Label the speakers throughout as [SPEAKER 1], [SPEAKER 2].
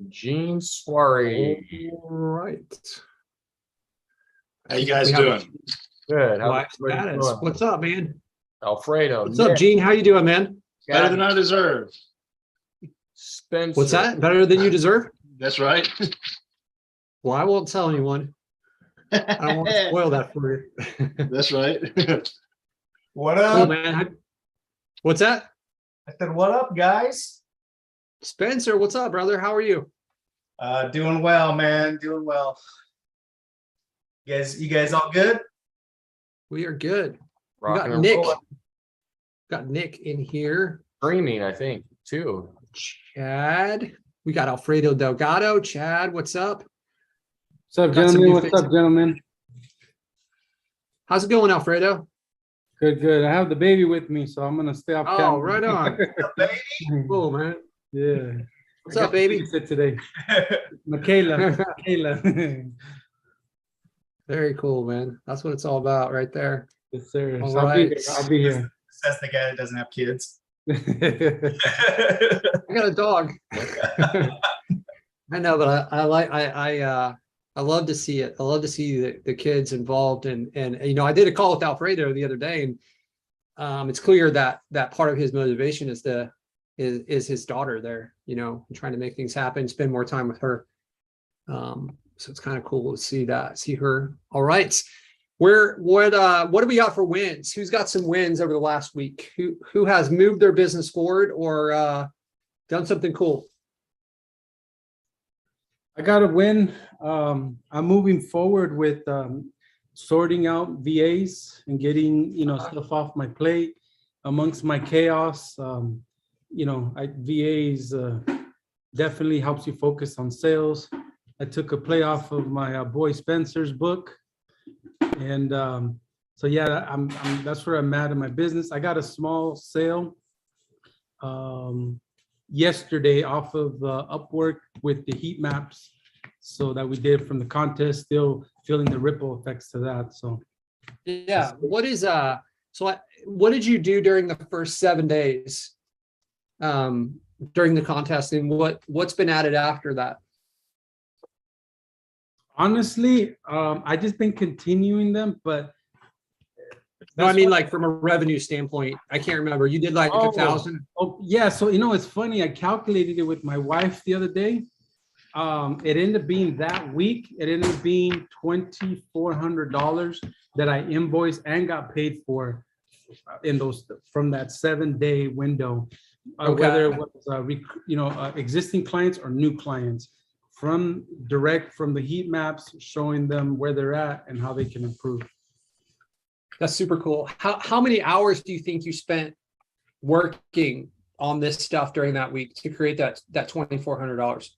[SPEAKER 1] Gene Soiree.
[SPEAKER 2] All right.
[SPEAKER 3] How you guys doing?
[SPEAKER 1] Good. How's
[SPEAKER 2] Live
[SPEAKER 1] everybody
[SPEAKER 2] status.
[SPEAKER 1] doing?
[SPEAKER 2] What's up, man?
[SPEAKER 1] Alfredo.
[SPEAKER 2] What's up, Gene? How you doing, man?
[SPEAKER 3] Better than I deserve.
[SPEAKER 1] Spencer.
[SPEAKER 2] What's that? Better than you deserve?
[SPEAKER 3] That's right.
[SPEAKER 2] Well, I won't tell anyone. I don't want to spoil that for you.
[SPEAKER 3] That's right.
[SPEAKER 4] What
[SPEAKER 2] Cool,
[SPEAKER 4] up?
[SPEAKER 2] man. What's that?
[SPEAKER 4] I said, what up, guys?
[SPEAKER 2] Spencer, what's up, brother? How are you?
[SPEAKER 4] Doing well, man. Doing well. You guys all good?
[SPEAKER 2] We are good. We
[SPEAKER 1] Rocking
[SPEAKER 2] got
[SPEAKER 1] and
[SPEAKER 2] Nick.
[SPEAKER 1] rolling.
[SPEAKER 2] Got Nick in here.
[SPEAKER 1] Streaming, I think, too.
[SPEAKER 2] Chad. We got Alfredo Delgado. Chad, what's up?
[SPEAKER 5] What's up,
[SPEAKER 2] Got some
[SPEAKER 5] gentlemen?
[SPEAKER 2] new
[SPEAKER 5] What's
[SPEAKER 2] faces.
[SPEAKER 5] up, gentlemen?
[SPEAKER 2] How's it going, Alfredo?
[SPEAKER 5] Good, good. I have the baby with me, so I'm gonna stay off camera.
[SPEAKER 2] Oh, right on. Cool, man.
[SPEAKER 5] Yeah.
[SPEAKER 2] What's up, baby?
[SPEAKER 5] Sit today. Michaela. Michaela.
[SPEAKER 2] Very cool, man. That's what it's all about right there.
[SPEAKER 5] Yes, sir.
[SPEAKER 2] All
[SPEAKER 5] So I'll be
[SPEAKER 2] right.
[SPEAKER 5] here. I'll be here.
[SPEAKER 4] Says the guy that doesn't have kids.
[SPEAKER 2] I got a dog. I know, but I love to see it. I love to see the kids involved, and you know, I did a call with Alfredo the other day, and it's clear that part of his motivation is his daughter there, you know, and trying to make things happen, spend more time with her. So it's kind of cool to see her. All right. What do we got for wins? Who's got some wins over the last week? Who has moved their business forward or done something cool?
[SPEAKER 5] I got to win. I'm moving forward with sorting out VAs and getting, you know, stuff off my plate amongst my chaos. You know, VAs definitely helps you focus on sales. I took a play off of my boy Spencer's book. And so, yeah, that's where I'm at in my business. I got a small sale yesterday off of Upwork with the heat maps. So that we did from the contest, still feeling the ripple effects to that. So
[SPEAKER 2] yeah, what did you do during the first 7 days during the contest, and what's been added after that?
[SPEAKER 5] honestly, I just been continuing them, but
[SPEAKER 2] No, I mean, like from a revenue standpoint, I can't remember. You did like 1,000.
[SPEAKER 5] Oh, yeah. So, you know, it's funny. I calculated it with my wife the other day. It ended up being that week. It ended up being $2,400 that I invoiced and got paid for in those from that 7-day window.
[SPEAKER 2] Okay.
[SPEAKER 5] Whether it was existing clients or new clients, from the heat maps, showing them where they're at and how they can improve.
[SPEAKER 2] That's super cool. How many hours do you think you spent working on this stuff during that week to create that $2,400?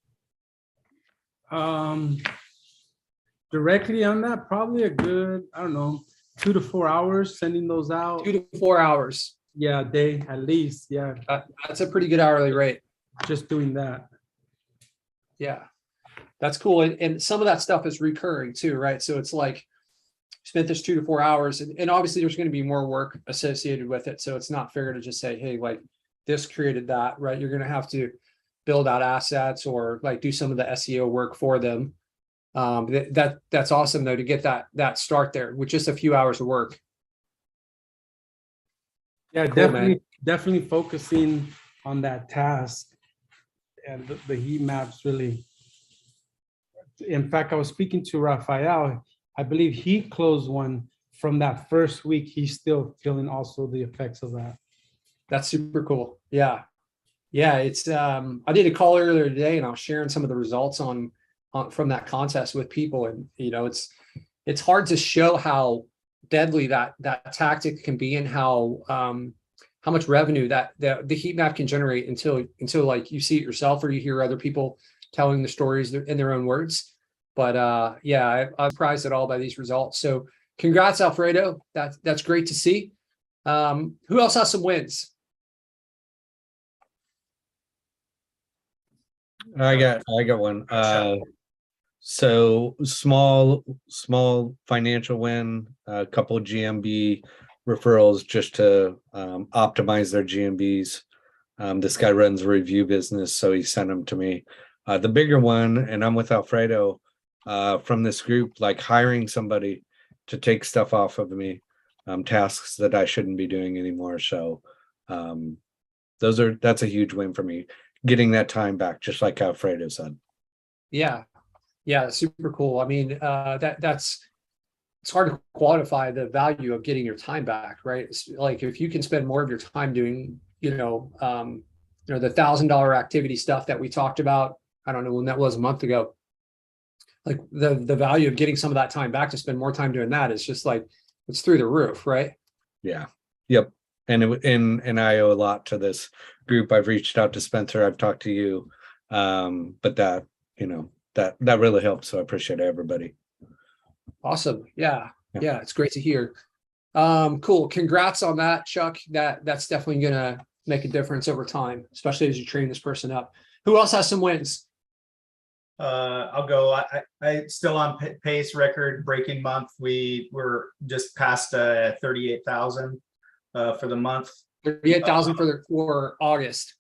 [SPEAKER 5] Directly on that, probably a good, I don't know, 2 to 4 hours sending those out.
[SPEAKER 2] 2 to 4 hours.
[SPEAKER 5] Yeah, a day at least. Yeah,
[SPEAKER 2] That's a pretty good hourly rate.
[SPEAKER 5] just doing that.
[SPEAKER 2] Yeah, that's cool. And some of that stuff is recurring too, right? So it's like spent this 2 to 4 hours, and obviously there's going to be more work associated with it. So it's not fair to just say, hey, like this created that, right? You're going to have to build out assets or like do some of the SEO work for them. That's awesome though, to get that start there with just a few hours of work.
[SPEAKER 5] Yeah,
[SPEAKER 2] Cool,
[SPEAKER 5] definitely focusing on that task, and the heat maps really. In fact, I was speaking to Rafael. I believe he closed one from that first week. He's still feeling also the effects of that.
[SPEAKER 2] That's super cool. Yeah. It's I did a call earlier today and I was sharing some of the results on from that contest with people, and you know, it's hard to show how deadly that tactic can be and how much revenue that the heat map can generate until like you see it yourself or you hear other people telling the stories in their own words. But yeah, I'm surprised at all by these results. So congrats, Alfredo. That's great to see. Who else has some wins?
[SPEAKER 6] I got one. So small financial win, a couple of GMB referrals just to optimize their GMBs. This guy runs a review business, so he sent them to me. The bigger one, and I'm with Alfredo from this group, like hiring somebody to take stuff off of me, tasks that I shouldn't be doing anymore. So that's a huge win for me, getting that time back, just like Alfredo said.
[SPEAKER 2] Yeah. Yeah. Super cool. I mean, it's hard to quantify the value of getting your time back, right? It's like if you can spend more of your time doing, the $1,000 activity stuff that we talked about, I don't know when that was, a month ago, like the value of getting some of that time back to spend more time doing that is just like, it's through the roof, right?
[SPEAKER 6] Yeah. Yep. And I owe a lot to this group. I've reached out to Spencer. I've talked to you. But that really helps. So I appreciate everybody.
[SPEAKER 2] Awesome. Yeah. It's great to hear. Cool. Congrats on that, Chuck. That's definitely gonna make a difference over time, especially as you train this person up. Who else has some wins?
[SPEAKER 4] I'll go. I still on pace, record breaking month. We were just past 38,000 for the month.
[SPEAKER 2] 38,000 for August.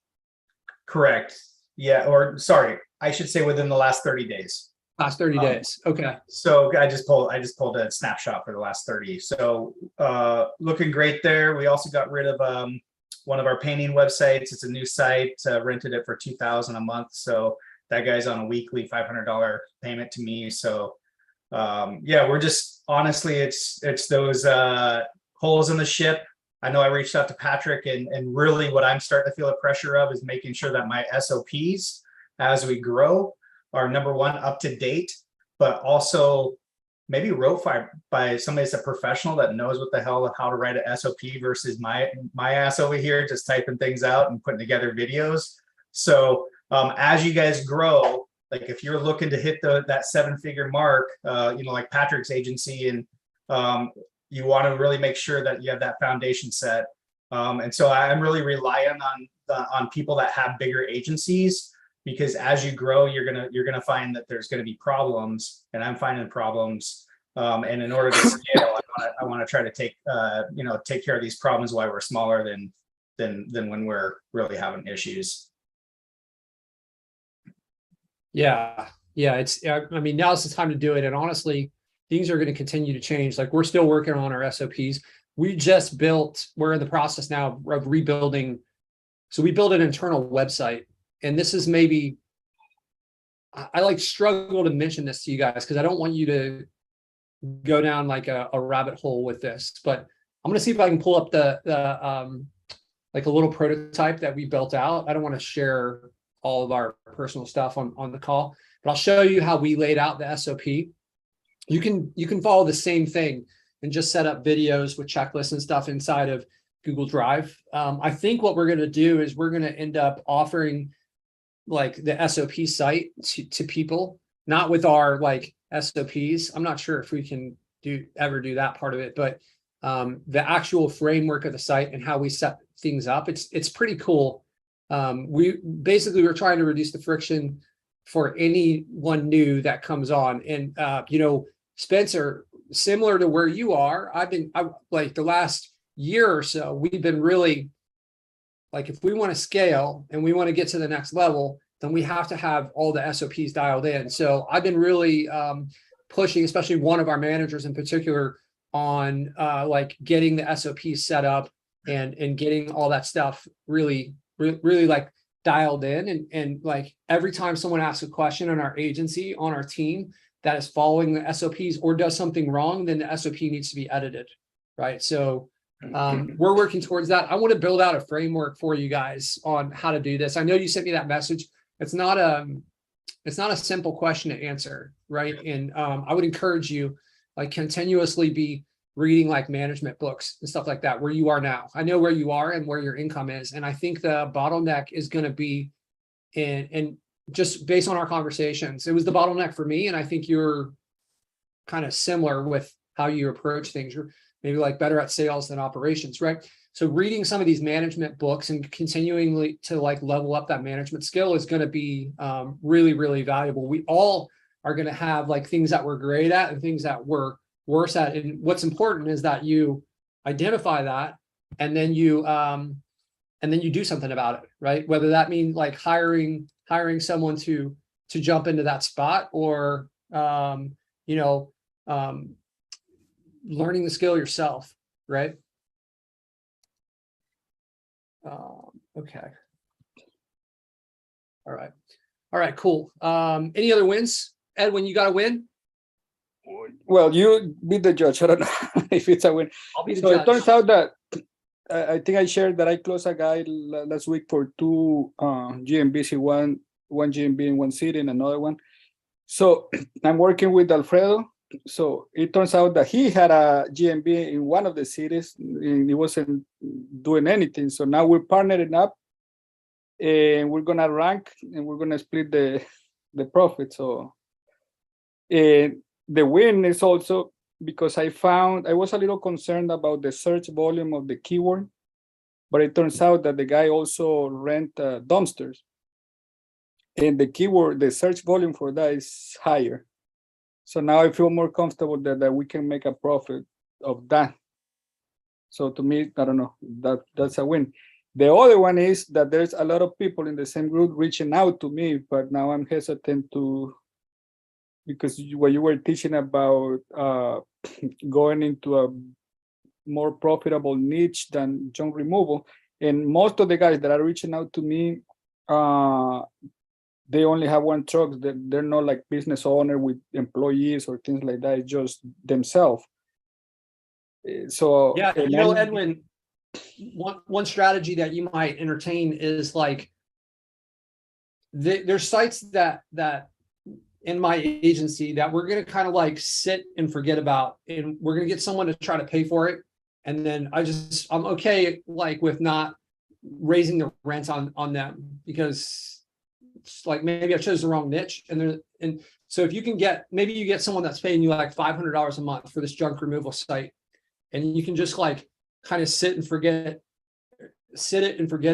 [SPEAKER 4] Correct. Yeah, or sorry, I should say within the last 30 days.
[SPEAKER 2] Last 30 days. Okay.
[SPEAKER 4] So I just pulled a snapshot for the last 30. So looking great there. We also got rid of one of our painting websites. It's a new site, rented it for $2,000 a month. So that guy's on a weekly $500 payment to me. So we're just, honestly, it's those holes in the ship. I know I reached out to Patric, and really what I'm starting to feel the pressure of is making sure that my SOPs as we grow are, number one, up to date, but also maybe wrote by somebody that's a professional that knows what the hell, how to write an SOP versus my ass over here just typing things out and putting together videos. So as you guys grow, like if you're looking to hit that 7-figure mark, like Patric's agency, and you want to really make sure that you have that foundation set. And so I'm really relying on people that have bigger agencies, because as you grow, you're gonna find that there's gonna be problems, and I'm finding problems. And in order to scale, I want to try to take care of these problems while we're smaller than when we're really having issues.
[SPEAKER 2] Yeah. I mean, now's the time to do it. And honestly, things are going to continue to change. Like, we're still working on our SOPs. We're in the process now of rebuilding. So we built an internal website, and this is maybe, I struggle to mention this to you guys because I don't want you to go down like a rabbit hole with this, but I'm going to see if I can pull up the like a little prototype that we built out. I don't want to share all of our personal stuff on the call, but I'll show you how we laid out the SOP. You can follow the same thing and just set up videos with checklists and stuff inside of Google Drive. I think what we're going to do is we're going to end up offering like the SOP site to people, not with our like SOPs. I'm not sure if we can ever do that part of it, but the actual framework of the site and how we set things up, it's pretty cool. We're trying to reduce the friction for anyone new that comes on. And Spencer, similar to where you are, I like the last year or so, we've been really like, if we want to scale and we want to get to the next level, then we have to have all the SOPs dialed in. So I've been really pushing, especially one of our managers in particular, on like getting the SOPs set up and getting all that stuff really like dialed in. And like every time someone asks a question in our agency, on our team that is following the SOPs or does something wrong, then the SOP needs to be edited, right? So we're working towards that. I want to build out a framework for you guys on how to do this. I know you sent me that message. It's not a simple question to answer, right? And I would encourage you, like, continuously be reading like management books and stuff like that where you are now. I know where you are and where your income is. And I think the bottleneck is going to be and just based on our conversations, it was the bottleneck for me. And I think you're kind of similar with how you approach things. You're maybe like better at sales than operations, right? So reading some of these management books and continuing to like level up that management skill is going to be really, really valuable. We all are going to have like things that we're great at and things that we're worse at. And what's important is that you identify that and then you do something about it, right? Whether that means like hiring someone to to jump into that spot, or you know, learning the skill yourself, right? Okay. All right, cool. Any other wins? Edwin, you got a win?
[SPEAKER 7] Well, you be the judge. I don't know if it's a win.
[SPEAKER 2] I'll be the
[SPEAKER 7] So
[SPEAKER 2] judge.
[SPEAKER 7] it turns out that I think I shared that I closed a guy last week for 2 GMBs, one GMB in one city and another one. So I'm working with Alfredo. So it turns out that he had a GMB in one of the cities and he wasn't doing anything. So now we're partnering up and we're gonna rank and we're gonna split the profit. So the win is also because I was a little concerned about the search volume of the keyword, but it turns out that the guy also rent dumpsters. And the search volume for that is higher. So now I feel more comfortable that we can make a profit of that. So to me, I don't know, that's a win. The other one is that there's a lot of people in the same group reaching out to me, but now I'm hesitant to, because what you were teaching about going into a more profitable niche than junk removal, and most of the guys that are reaching out to me, they only have one truck. They're not like business owner with employees or things like that. It's just themselves. So
[SPEAKER 2] Yeah, you know, Edwin, one strategy that you might entertain is like there's sites that in my agency that we're going to kind of like sit and forget about, and we're going to get someone to try to pay for it, and then I'm okay like with not raising the rent on them, because it's like maybe I chose the wrong niche, and so if you can maybe you get someone that's paying you like $500 a month for this junk removal site, and you can just like kind of sit it and forget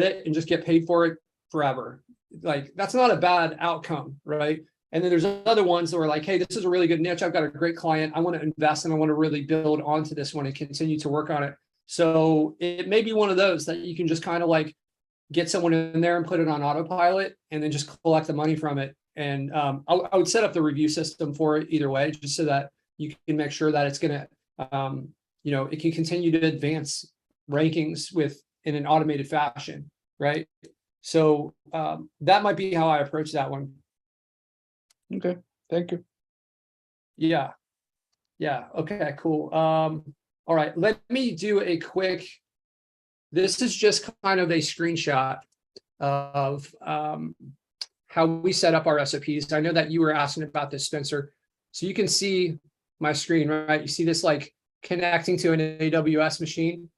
[SPEAKER 2] it and just get paid for it forever. Like that's not a bad outcome, right? And then there's other ones that are like, hey, this is a really good niche. I've got a great client. I want to invest and I want to really build onto this one and continue to work on it. So it may be one of those that you can just kind of like get someone in there and put it on autopilot and then just collect the money from it. And I would set up the review system for it either way, just so that you can make sure that it's going to, you know, it can continue to advance rankings in an automated fashion, right? So that might be how I approach that one.
[SPEAKER 7] Okay, thank you.
[SPEAKER 2] Yeah. Okay, cool. All right, let me do a quick, this is just kind of a screenshot of how we set up our SOPs. I know that you were asking about this, Spencer. So you can see my screen, right? You see this like connecting to an AWS machine.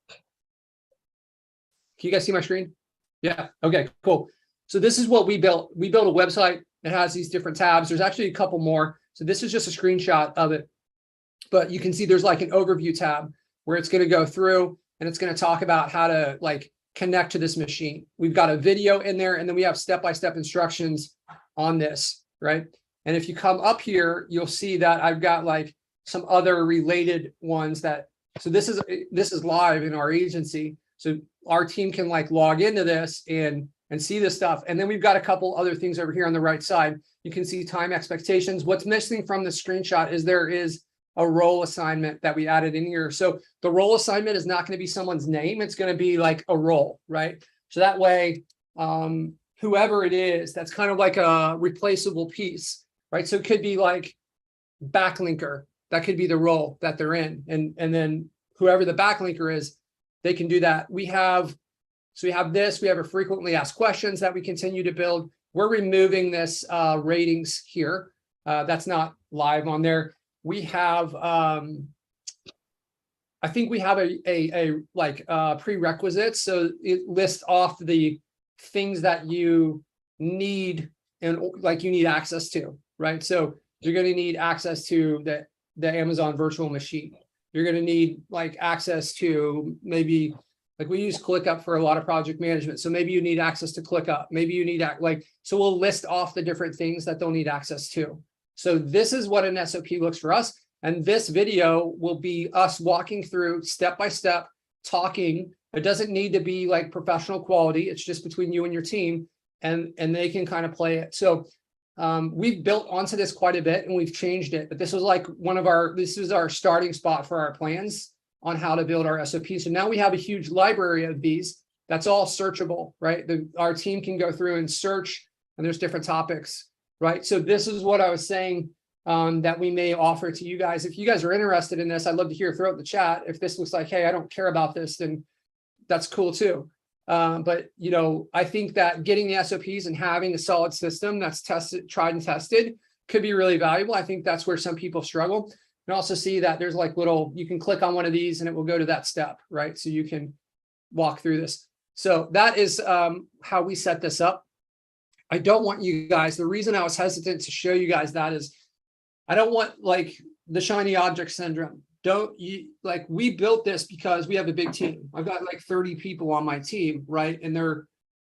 [SPEAKER 2] Can you guys see my screen? Yeah, okay, cool. So this is what we built. We built a website. It has these different tabs. There's actually a couple more. So this is just a screenshot of it. But you can see there's like an overview tab where it's going to go through and it's going to talk about how to like connect to this machine. We've got a video in there, and then we have step-by-step instructions on this, right? And if you come up here, you'll see that I've got like some other related ones so this is live in our agency. So our team can like log into this and see this stuff. And then we've got a couple other things over here on the right side. You can see time expectations. What's missing from the screenshot is there is a role assignment that we added in here. So the role assignment is not going to be someone's name. It's going to be like a role, right? So that way, whoever it is, that's kind of like a replaceable piece, right? So it could be like backlinker. That could be the role that they're in. And then whoever the backlinker is, they can do that. We have this, we have a frequently asked questions that we continue to build. We're removing this ratings here. That's not live on there. We have, I think we have a prerequisites. So it lists off the things that you need and like you need access to, right? So you're going to need access to the Amazon virtual machine. You're going to need like access to maybe like we use ClickUp for a lot of project management. So maybe you need access to ClickUp. Maybe you need so we'll list off the different things that they'll need access to. So this is what an SOP looks for us. And this video will be us walking through step-by-step talking. It doesn't need to be like professional quality. It's just between you and your team, and they can kind of play it. So we've built onto this quite a bit and we've changed it, but this was like this is our starting spot for our plans on how to build our SOP. So now we have a huge library of these that's all searchable, right? Our team can go through and search, and there's different topics, right? So this is what I was saying that we may offer to you guys. If you guys are interested in this, I'd love to hear throughout the chat. If this looks like, hey, I don't care about this, then that's cool too. But you know, I think that getting the SOPs and having a solid system that's tested, tried and tested could be really valuable. I think that's where some people struggle. You can also see that there's like you can click on one of these and it will go to that step, right? So you can walk through this. So that is how we set this up. I don't want you guys, the reason I was hesitant to show you guys that is I don't want like the shiny object syndrome. We built this because we have a big team. I've got like 30 people on my team, right? And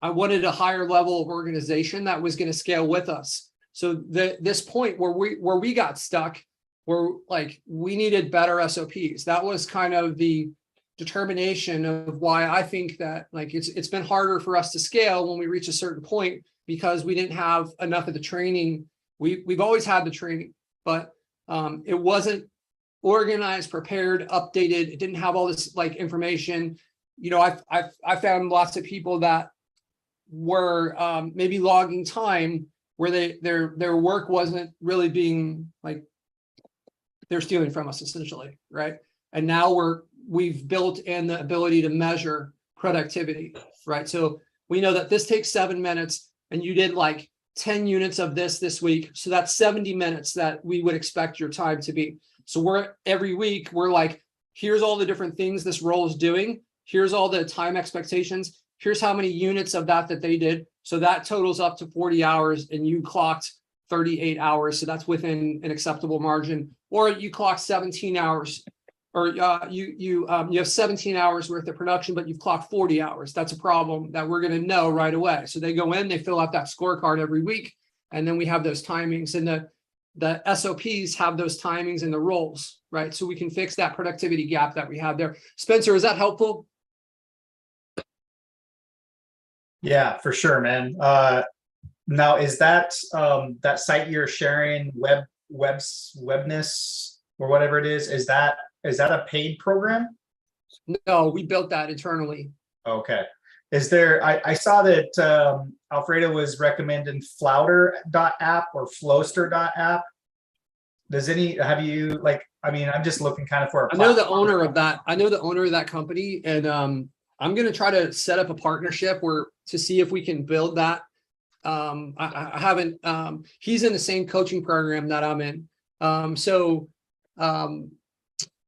[SPEAKER 2] I wanted a higher level of organization that was going to scale with us. So this point where we got stuck, where like we needed better SOPs. That was kind of the determination of why I think that like it's been harder for us to scale when we reach a certain point because we didn't have enough of the training. We've always had the training, but it wasn't organized, prepared, updated. It didn't have all this like information. You know, I found lots of people that were maybe logging time where their work wasn't really being like they're stealing from us essentially, right? And now we've built in the ability to measure productivity, right? So we know that this takes 7 minutes and you did like 10 units of this week. So that's 70 minutes that we would expect your time to be. So every week we're like, here's all the different things this role is doing. Here's all the time expectations. Here's how many units of that they did. So that totals up to 40 hours and you clocked 38 hours. So that's within an acceptable margin. Or you clocked 17 hours or you have 17 hours worth of production, but you've clocked 40 hours. That's a problem that we're going to know right away. So they go in, they fill out that scorecard every week. And then we have those timings and the SOPs have those timings and the roles, right? So we can fix that productivity gap that we have there. Spencer, is that helpful?
[SPEAKER 4] Yeah, for sure, man. Now, is that that site you're sharing, Webness or whatever it is that a paid program?
[SPEAKER 2] No, we built that internally.
[SPEAKER 4] Okay. Is there? I saw that Alfredo was recommending Flouter.app or Flowster.app. Have you like? I mean, I'm just looking kind of for a.
[SPEAKER 2] I know the owner of that. I know the owner of that company, and I'm going to try to set up a partnership to see if we can build that. I haven't. He's in the same coaching program that I'm in.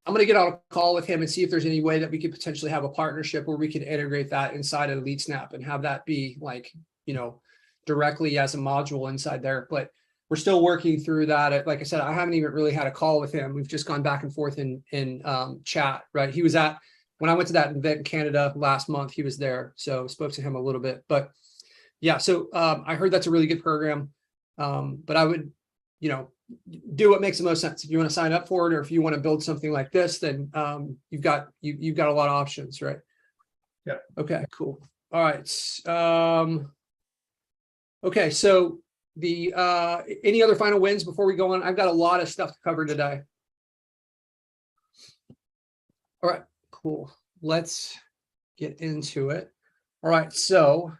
[SPEAKER 2] I'm going to get on a call with him and see if there's any way that we could potentially have a partnership where we could integrate that inside of LeadSnap and have that be like, you know, directly as a module inside there. But we're still working through that. Like I said, I haven't even really had a call with him. We've just gone back and forth in chat, right? He was when I went to that event in Canada last month, he was there. So spoke to him a little bit, but yeah. So I heard that's a really good program. But I would, you know, do what makes the most sense. If you want to sign up for it, or if you want to build something like this, then you've got a lot of options, right?
[SPEAKER 4] Yeah.
[SPEAKER 2] Okay, cool. All right. Okay, so any other final wins before we go on? I've got a lot of stuff to cover today. All right, cool. Let's get into it. All right, so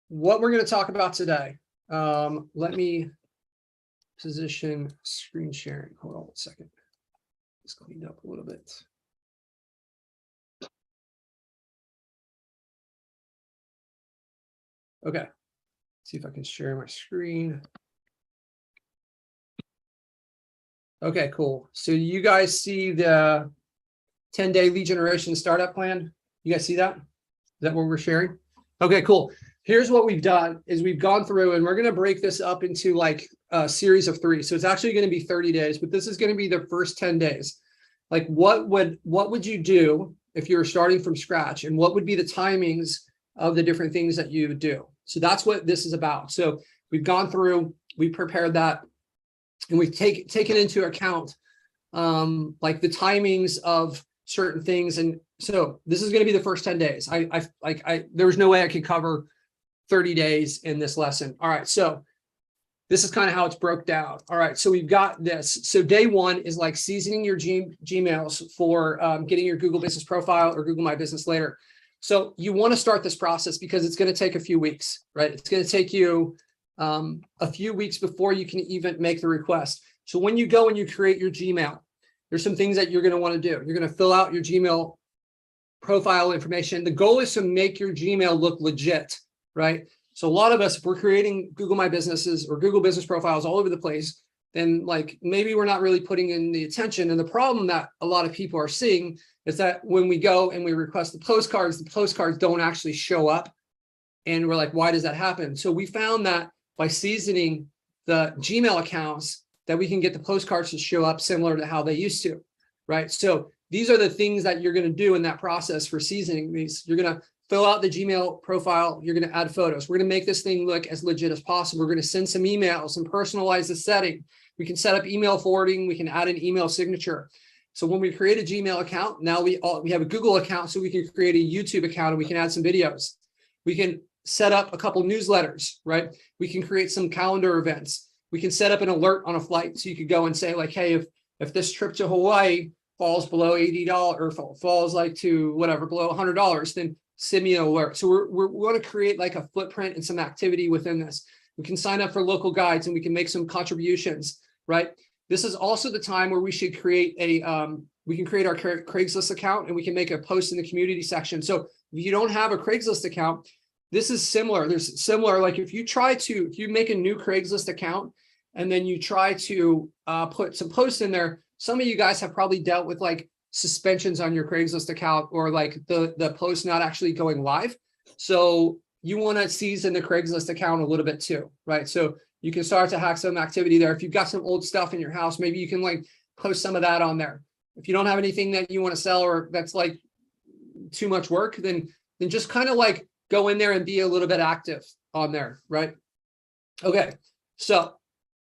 [SPEAKER 2] what we're going to talk about today. Let me position screen sharing. Hold on 1 second. Just cleaned up a little bit. Okay. See if I can share my screen. Okay, cool. So you guys see the 10-day lead generation startup plan? You guys see that? Is that what we're sharing? Okay, cool. Here's what we've done is we've gone through and we're going to break this up into like a series of 3. So it's actually going to be 30 days, but this is going to be the first 10 days. Like what would you do if you were starting from scratch, and what would be the timings of the different things that you would do? So that's what this is about. So we've gone through, we prepared that, and we've taken into account like the timings of certain things. And so this is going to be the first 10 days. There was no way I could cover 30 days in this lesson. All right. So this is kind of how it's broke down. All right, so we've got this. So day one is like seasoning your Gmails for getting your Google Business Profile or Google My Business later. So you want to start this process because it's going to take a few weeks, right? It's going to take you a few weeks before you can even make the request. So when you go and you create your Gmail, there's some things that you're going to want to do. You're going to fill out your Gmail profile information. The goal is to make your Gmail look legit, right? So a lot of us, if we're creating Google My Businesses or Google Business Profiles all over the place, then like maybe we're not really putting in the attention. And the problem that a lot of people are seeing is that when we go and we request the postcards don't actually show up. And we're like, why does that happen? So we found that by seasoning the Gmail accounts, that we can get the postcards to show up similar to how they used to, right? So these are the things that you're going to do in that process for seasoning these. You're going to fill out the Gmail profile. You're going to add photos. We're going to make this thing look as legit as possible. We're going to send some emails and personalize the setting. We can set up email forwarding. We can add an email signature. So when we create a Gmail account, now we have a Google account, so we can create a YouTube account and we can add some videos. We can set up a couple newsletters, right? We can create some calendar events. We can set up an alert on a flight. So you could go and say like, hey, if this trip to Hawaii falls below $80 or falls like to whatever, below $100, then send me an alert. So we want to create like a footprint and some activity within this. We can sign up for local guides and we can make some contributions, right? This is also the time where we should create we can create our Craigslist account and we can make a post in the community section. So if you don't have a Craigslist account, this is similar. There's similar, like if you make a new Craigslist account and then you try to put some posts in there, some of you guys have probably dealt with like suspensions on your Craigslist account or like the post not actually going live. So you want to season the Craigslist account a little bit too, right? So you can start to hack some activity there. If you've got some old stuff in your house, maybe you can like post some of that on there. If you don't have anything that you want to sell or that's like too much work, then just kind of like go in there and be a little bit active on there, right? Okay, so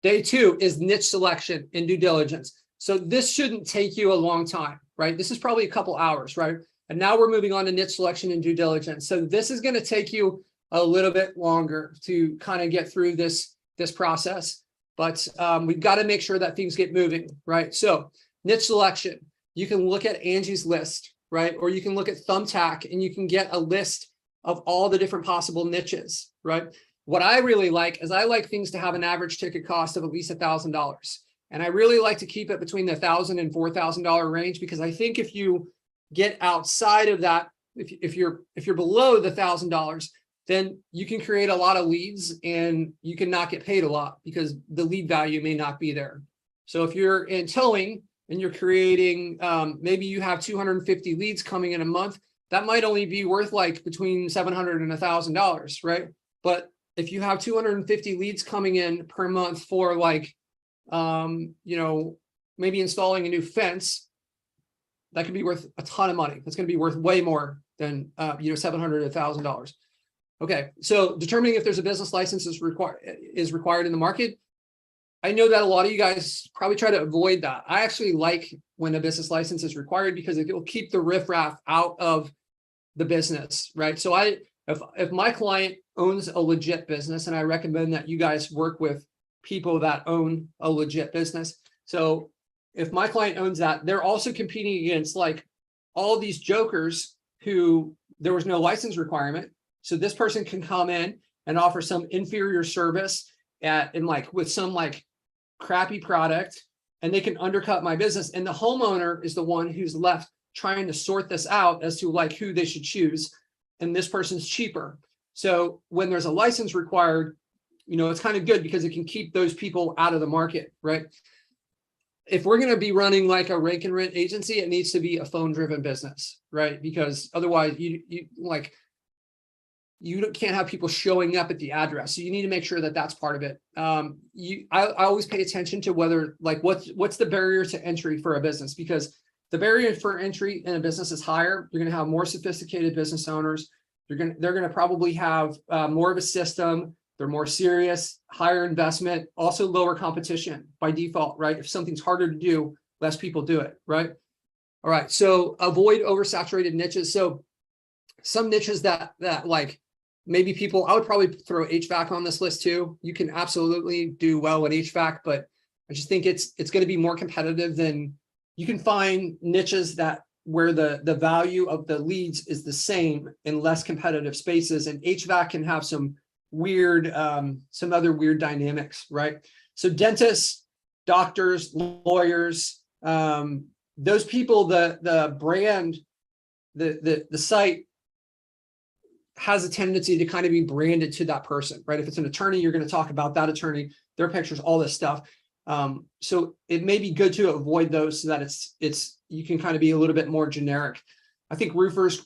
[SPEAKER 2] day two is niche selection and due diligence. So this shouldn't take you a long time, right? This is probably a couple hours, right? And now we're moving on to niche selection and due diligence. So this is going to take you a little bit longer to kind of get through this process, but we've got to make sure that things get moving, right? So niche selection, you can look at Angie's List, right? Or you can look at Thumbtack and you can get a list of all the different possible niches, right? What I really like is I like things to have an average ticket cost of at least $1,000. And I really like to keep it between the $1,000 and $4,000 range, because I think if you get outside of that, if you're below the $1,000, then you can create a lot of leads and you can not get paid a lot because the lead value may not be there. So if you're in towing and you're creating, maybe you have 250 leads coming in a month, that might only be worth like between $700 and $1,000, right? But if you have 250 leads coming in per month for like, maybe installing a new fence, that could be worth a ton of money. That's going to be worth way more than, $700 to $1,000. Okay, so determining if there's a business license is required in the market. I know that a lot of you guys probably try to avoid that. I actually like when a business license is required because it will keep the riffraff out of the business, right? So if my client owns a legit business, and I recommend that you guys work with people that own a legit business. So if my client owns that, they're also competing against like all these jokers who there was no license requirement. So this person can come in and offer some inferior service with some like crappy product, and they can undercut my business. And the homeowner is the one who's left trying to sort this out as to like who they should choose. And this person's cheaper. So when there's a license required, it's kind of good because it can keep those people out of the market, right? If we're going to be running like a rake and rent agency, it needs to be a phone-driven business, right? Because otherwise you can't have people showing up at the address. So you need to make sure that that's part of it. I always pay attention to whether like what's the barrier to entry for a business, because the barrier for entry in a business is higher. You're going to have more sophisticated business owners. They're going to probably have more of a system. They're more serious, higher investment, also lower competition by default, right? If something's harder to do, less people do it, right? All right, so avoid oversaturated niches. So some niches that like maybe people, I would probably throw HVAC on this list too. You can absolutely do well in HVAC, but I just think it's going to be more competitive than you can find niches that where the value of the leads is the same in less competitive spaces, and HVAC can have some weird, some other weird dynamics, right? So dentists, doctors, lawyers, those people, the brand, the site has a tendency to kind of be branded to that person, right? If it's an attorney, you're going to talk about that attorney, their pictures, all this stuff. So it may be good to avoid those so that it's you can kind of be a little bit more generic. I think roofers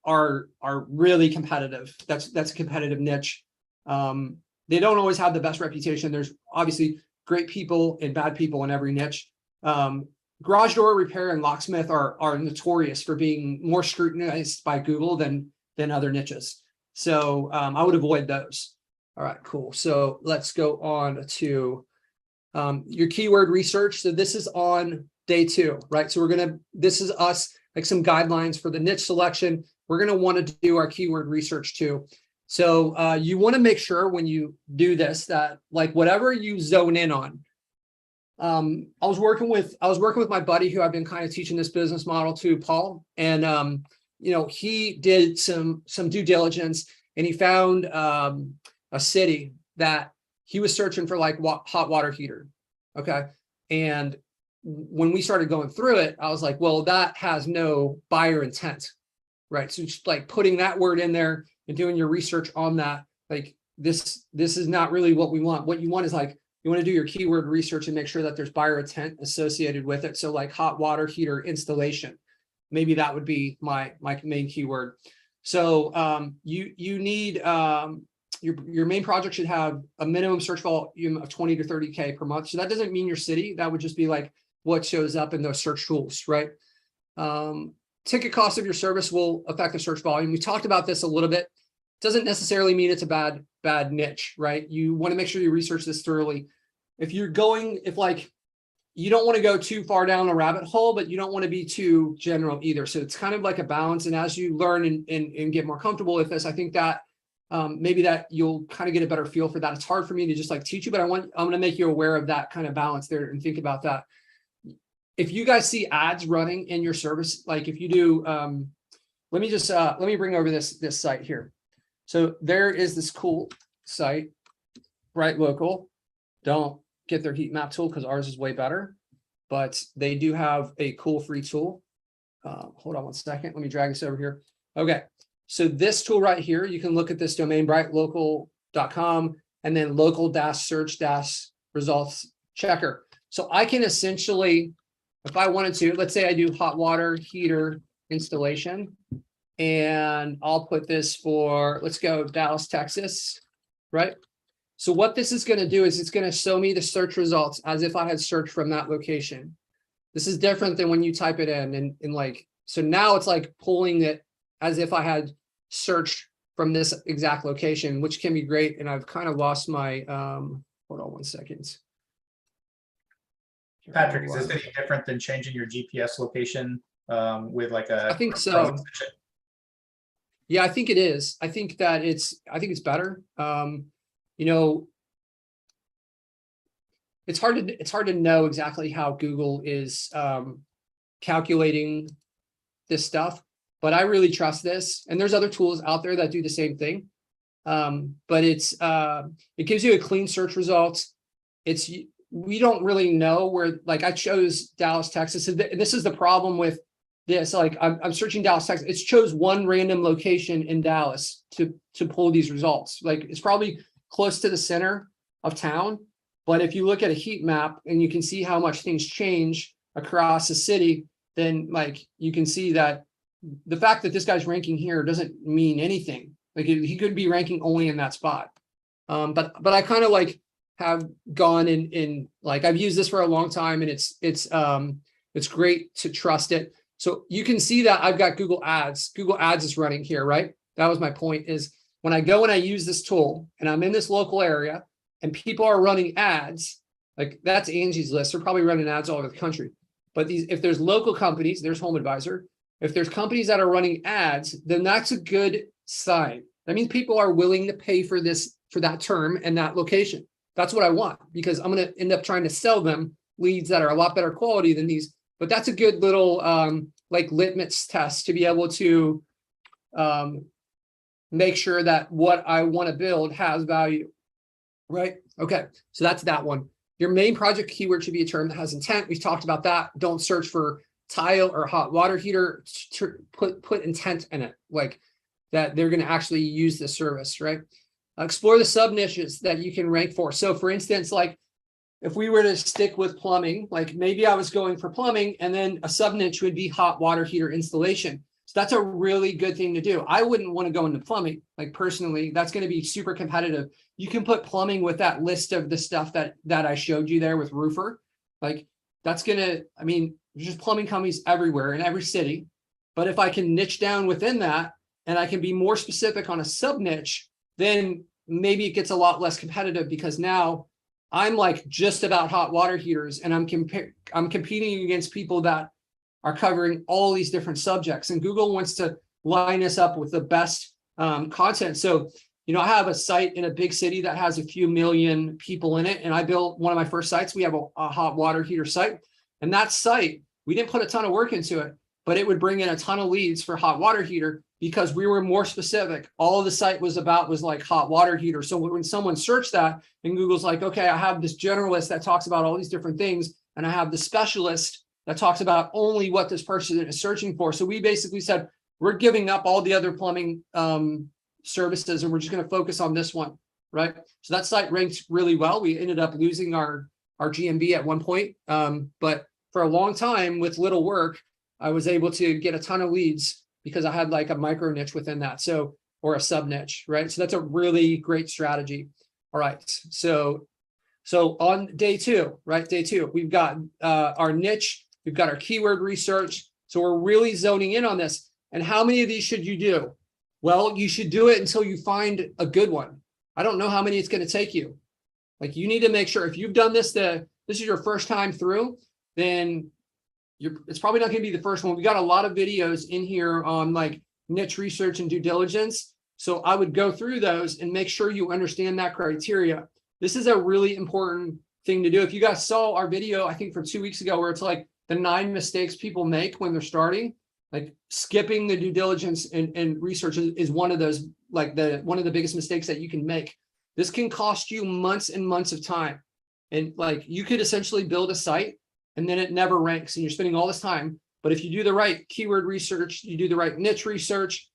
[SPEAKER 2] are really competitive. That's a competitive niche. They don't always have the best reputation. There's obviously great people and bad people in every niche. Garage door repair and locksmith are notorious for being more scrutinized by Google than other niches. So I would avoid those. All right, cool. So let's go on to your keyword research. So this is on day 2, right? So this is us, like some guidelines for the niche selection. We're going to want to do our keyword research too. So you want to make sure when you do this that like whatever you zone in on. I was working with my buddy who I've been kind of teaching this business model to, Paul, and he did some due diligence, and he found a city that he was searching for like hot water heater. Okay. And when we started going through it, I was like, well, that has no buyer intent, right? So just like putting that word in there and doing your research on that, like this is not really what we want. What you want is like, you want to do your keyword research and make sure that there's buyer intent associated with it. So like hot water heater installation, maybe that would be my main keyword. So you need your main project should have a minimum search volume of 20 to 30K per month. So that doesn't mean your city. That would just be like what shows up in those search tools, right? Ticket cost of your service will affect the search volume. We talked about this a little bit. Doesn't necessarily mean it's a bad niche, right? You want to make sure you research this thoroughly. If you don't want to go too far down a rabbit hole, but you don't want to be too general either. So it's kind of like a balance. And as you learn and get more comfortable with this, I think that maybe that you'll kind of get a better feel for that. It's hard for me to just like teach you, but I'm going to make you aware of that kind of balance there and think about that. If you guys see ads running in your service, like if you do, let me bring over this site here. So there is this cool site, Bright Local. Don't get their heat map tool because ours is way better, but they do have a cool free tool. Hold on one second. Let me drag this over here. Okay. So this tool right here, you can look at this domain, brightlocal.com, and then local-search-results checker. So I can essentially, if I wanted to, let's say I do hot water heater installation, and I'll put this for, let's go Dallas, Texas, right? So what this is going to do is it's going to show me the search results as if I had searched from that location. This is different than when you type it in and like, so now it's like pulling it as if I had searched from this exact location, which can be great. And I've kind of lost my, hold on one second.
[SPEAKER 4] Patrick, is this any different than changing your GPS location with like a?
[SPEAKER 2] I think so. Yeah, I think it is. I think that it's better. It's hard to know exactly how Google is calculating this stuff, but I really trust this. And there's other tools out there that do the same thing. But it gives you a clean search results. We don't really know where, like I chose Dallas, Texas. And this is the problem with this. Like I'm searching Dallas, Texas. It chose one random location in Dallas to pull these results. Like it's probably close to the center of town. But if you look at a heat map and you can see how much things change across the city, then like you can see that the fact that this guy's ranking here doesn't mean anything. Like he could be ranking only in that spot. But I kind of like have gone in like I've used this for a long time, and it's great to trust it. So you can see that I've got Google Ads. Google Ads is running here, right? That was my point, is when I go and I use this tool and I'm in this local area and people are running ads, like that's Angie's list. They're probably running ads all over the country. But if there's local companies, there's Home Advisor. If there's companies that are running ads, then that's a good sign. That means people are willing to pay for this, for that term and that location. That's what I want, because I'm going to end up trying to sell them leads that are a lot better quality than these. But that's a good little like litmus test to be able to make sure that what I want to build has value, right? Okay, so that's that one. Your main project keyword should be a term that has intent. We've talked about that. Don't search for tile or hot water heater. Put intent in it, like that they're going to actually use this service, right? Explore the sub niches that you can rank for. So for instance, like if we were to stick with plumbing, like maybe I was going for plumbing and then a sub niche would be hot water heater installation. So that's a really good thing to do. I wouldn't want to go into plumbing, like personally, that's going to be super competitive. You can put plumbing with that list of the stuff that I showed you there with roofer. Like that's going to, I mean, there's just plumbing companies everywhere in every city. But if I can niche down within that and I can be more specific on a sub niche, then maybe it gets a lot less competitive, because now I'm like just about hot water heaters and I'm competing against people that are covering all these different subjects, and Google wants to line us up with the best content. So, you know, I have a site in a big city that has a few million people in it, and I built one of my first sites. We have a hot water heater site, and that site, we didn't put a ton of work into it, but it would bring in a ton of leads for hot water heater because we were more specific. All the site was about was like hot water heater. So when someone searched that and Google's like, okay, I have this generalist that talks about all these different things, and I have the specialist that talks about only what this person is searching for. So we basically said, we're giving up all the other plumbing services and we're just going to focus on this one, right? So that site ranked really well. We ended up losing our GMB at one point. But for a long time with little work, I was able to get a ton of leads because I had like a micro niche within that. So, or a sub niche, right? So that's a really great strategy. All right. So on day two, right? Day two, we've got our niche, we've got our keyword research. So we're really zoning in on this. And how many of these should you do? Well, you should do it until you find a good one. I don't know how many it's going to take you. Like you need to make sure if you've done this, this is your first time through, then it's probably not going to be the first one. We got a lot of videos in here on like niche research and due diligence. So I would go through those and make sure you understand that criteria. This is a really important thing to do. If you guys saw our video, I think from 2 weeks ago, where it's like the 9 mistakes people make when they're starting, like skipping the due diligence and research is one of those, like one of the biggest mistakes that you can make. This can cost you months and months of time. And like you could essentially build a site and then it never ranks and you're spending all this time. But if you do the right keyword research, you do the right niche research,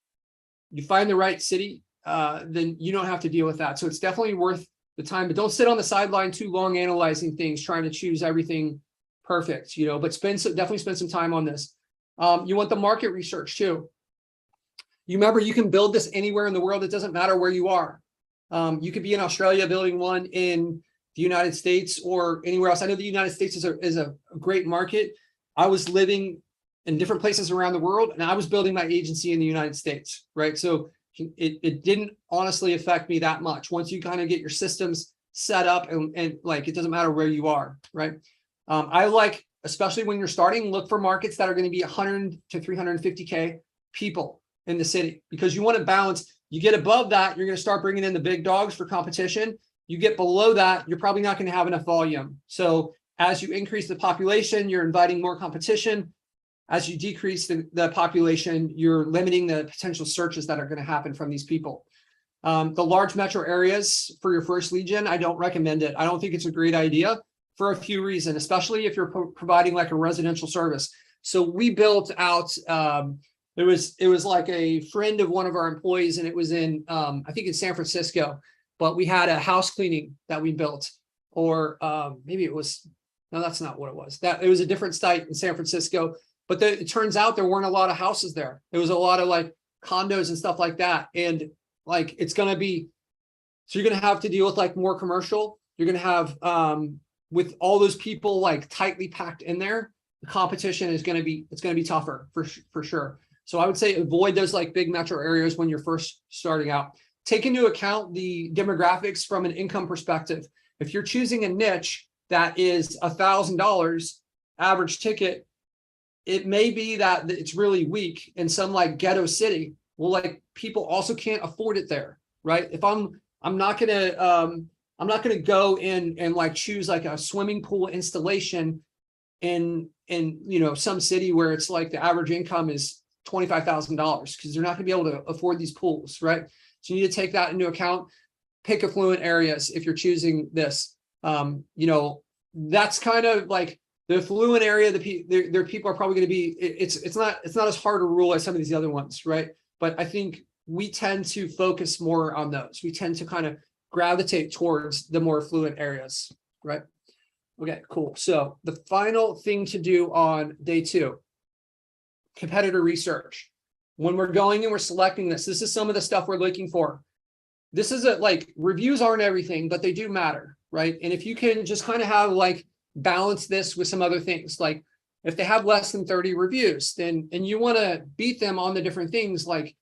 [SPEAKER 2] you find the right city, then you don't have to deal with that. So it's definitely worth the time, but don't sit on the sideline too long analyzing things, trying to choose everything perfect, you know, but definitely spend some time on this. You want the market research too. You remember, you can build this anywhere in the world. It doesn't matter where you are. You could be in Australia building one, in the United States, or anywhere else. I know the United States is a great market. I was living in different places around the world and I was building my agency in the United States, right? So it didn't honestly affect me that much. Once you kind of get your systems set up and like, it doesn't matter where you are, right? I like, especially when you're starting, look for markets that are going to be 100 to 350K people in the city, because you want to balance. You get above that, you're going to start bringing in the big dogs for competition. You get below that, you're probably not going to have enough volume. So as you increase the population, you're inviting more competition. As you decrease the population, you're limiting the potential searches that are going to happen from these people. The large metro areas for your first lead gen, I don't recommend it. I don't think it's a great idea for a few reasons, especially if you're providing like a residential service. So we built out, it was like a friend of one of our employees, and it was in, I think in San Francisco, but we had a house cleaning that we built, or maybe it was, no, that's not what it was. It was a different site in San Francisco, but it turns out there weren't a lot of houses there. There was a lot of like condos and stuff like that. And like, it's going to be, so you're going to have to deal with like more commercial. You're going to have, with all those people like tightly packed in there, the competition is going to be tougher for sure. So I would say avoid those like big metro areas when you're first starting out. Take into account the demographics from an income perspective. If you're choosing a niche that is $1,000 average ticket, it may be that it's really weak in some like ghetto city, Well, like people also can't afford it there, right? If I'm not gonna go in and like choose like a swimming pool installation in some city where it's like the average income is $25,000 because they're not gonna be able to afford these pools, right? So you need to take that into account. Pick affluent areas if you're choosing this. That's kind of like the affluent area. Their people are probably going to be. It's not as hard a rule as some of these other ones, right? But I think we tend to focus more on those. We tend to kind of gravitate towards the more affluent areas, right? Okay, cool. So the final thing to do on day 2, competitor research. When we're going and we're selecting this is some of the stuff we're looking for. This is like reviews aren't everything, but they do matter, right? And if you can just kind of have like balance this with some other things, like if they have less than 30 reviews, then and you want to beat them on the different things, like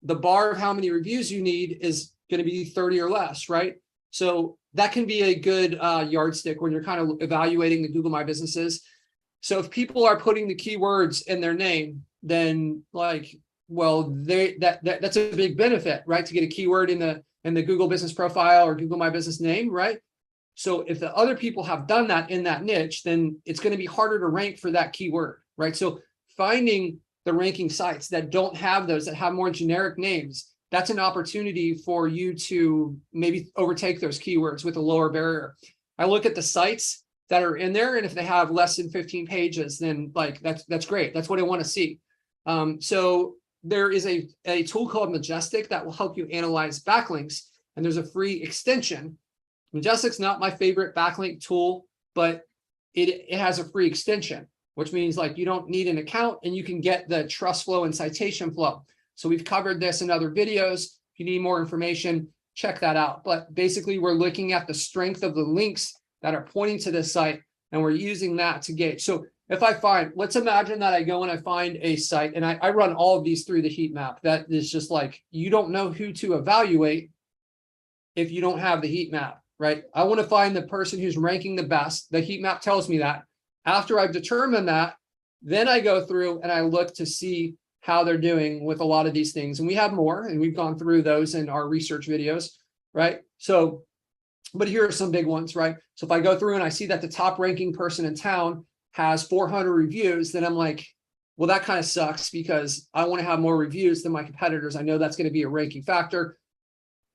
[SPEAKER 2] the bar of how many reviews you need is going to be 30 or less, right? So that can be a good yardstick when you're kind of evaluating the Google My Businesses. So if people are putting the keywords in their name, then like, well, that's a big benefit, right? To get a keyword in the Google Business Profile or Google My Business name, right? So if the other people have done that in that niche, then it's going to be harder to rank for that keyword, right? So finding the ranking sites that don't have those, that have more generic names, that's an opportunity for you to maybe overtake those keywords with a lower barrier. I look at the sites that are in there, and if they have less than 15 pages, then like that's great. That's what I want to see. So there is a tool called Majestic that will help you analyze backlinks, and there's a free extension. Majestic's not my favorite backlink tool, but it has a free extension, which means like you don't need an account and you can get the trust flow and citation flow. So we've covered this in other videos. If you need more information, check that out. But basically we're looking at the strength of the links that are pointing to this site, and we're using that to gauge. So if I find, let's imagine that I go and I find a site, and I run all of these through the heat map. That is just like, you don't know who to evaluate if you don't have the heat map, right? I want to find the person who's ranking the best. The heat map tells me that. After I've determined that, then I go through and I look to see how they're doing with a lot of these things. And we have more, and we've gone through those in our research videos, right? So, but here are some big ones, right? So if I go through and I see that the top ranking person in town has 400 reviews, then I'm like, well, that kind of sucks because I want to have more reviews than my competitors. I know that's going to be a ranking factor.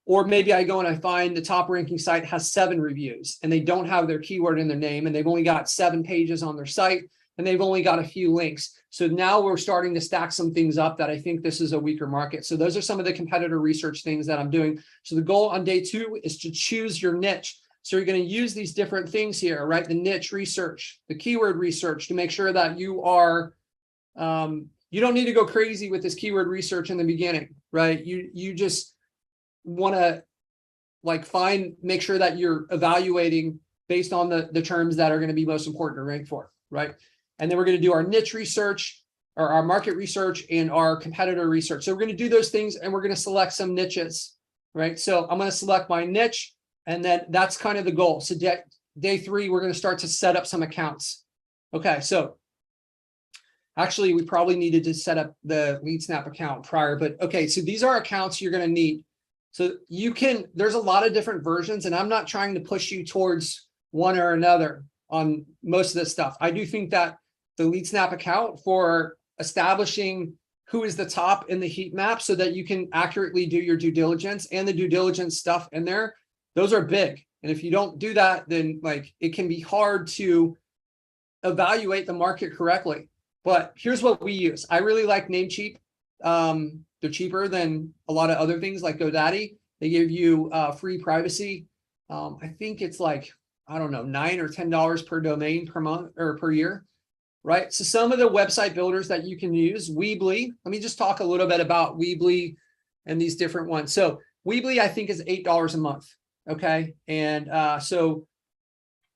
[SPEAKER 2] Or maybe I go and I find the top ranking site has 7 reviews and they don't have their keyword in their name, and they've only got 7 pages on their site, and they've only got a few links. So now we're starting to stack some things up that I think this is a weaker market. So those are some of the competitor research things that I'm doing. So the goal on day 2 is to choose your niche. So you're going to use these different things here, right? The niche research, the keyword research, to make sure that you are, you don't need to go crazy with this keyword research in the beginning, right? You just want to like make sure that you're evaluating based on the terms that are going to be most important to rank for, right? And then we're going to do our niche research, or our market research, and our competitor research. So we're going to do those things, and we're going to select some niches, right? So I'm going to select my niche, and then that's kind of the goal. So day 3, we're going to start to set up some accounts. Okay, so actually we probably needed to set up the LeadSnap account prior, but okay, so these are accounts you're going to need. So there's a lot of different versions, and I'm not trying to push you towards one or another on most of this stuff. I do think that the LeadSnap account for establishing who is the top in the heat map so that you can accurately do your due diligence and the due diligence stuff in there, those are big. And if you don't do that, then like it can be hard to evaluate the market correctly. But here's what we use. I really like Namecheap. They're cheaper than a lot of other things like GoDaddy. They give you free privacy. I think it's like, I don't know, $9 or $10 per domain per month or per year, right? So some of the website builders that you can use, Weebly. Let me just talk a little bit about Weebly and these different ones. So Weebly, I think, is $8 a month. Okay, and so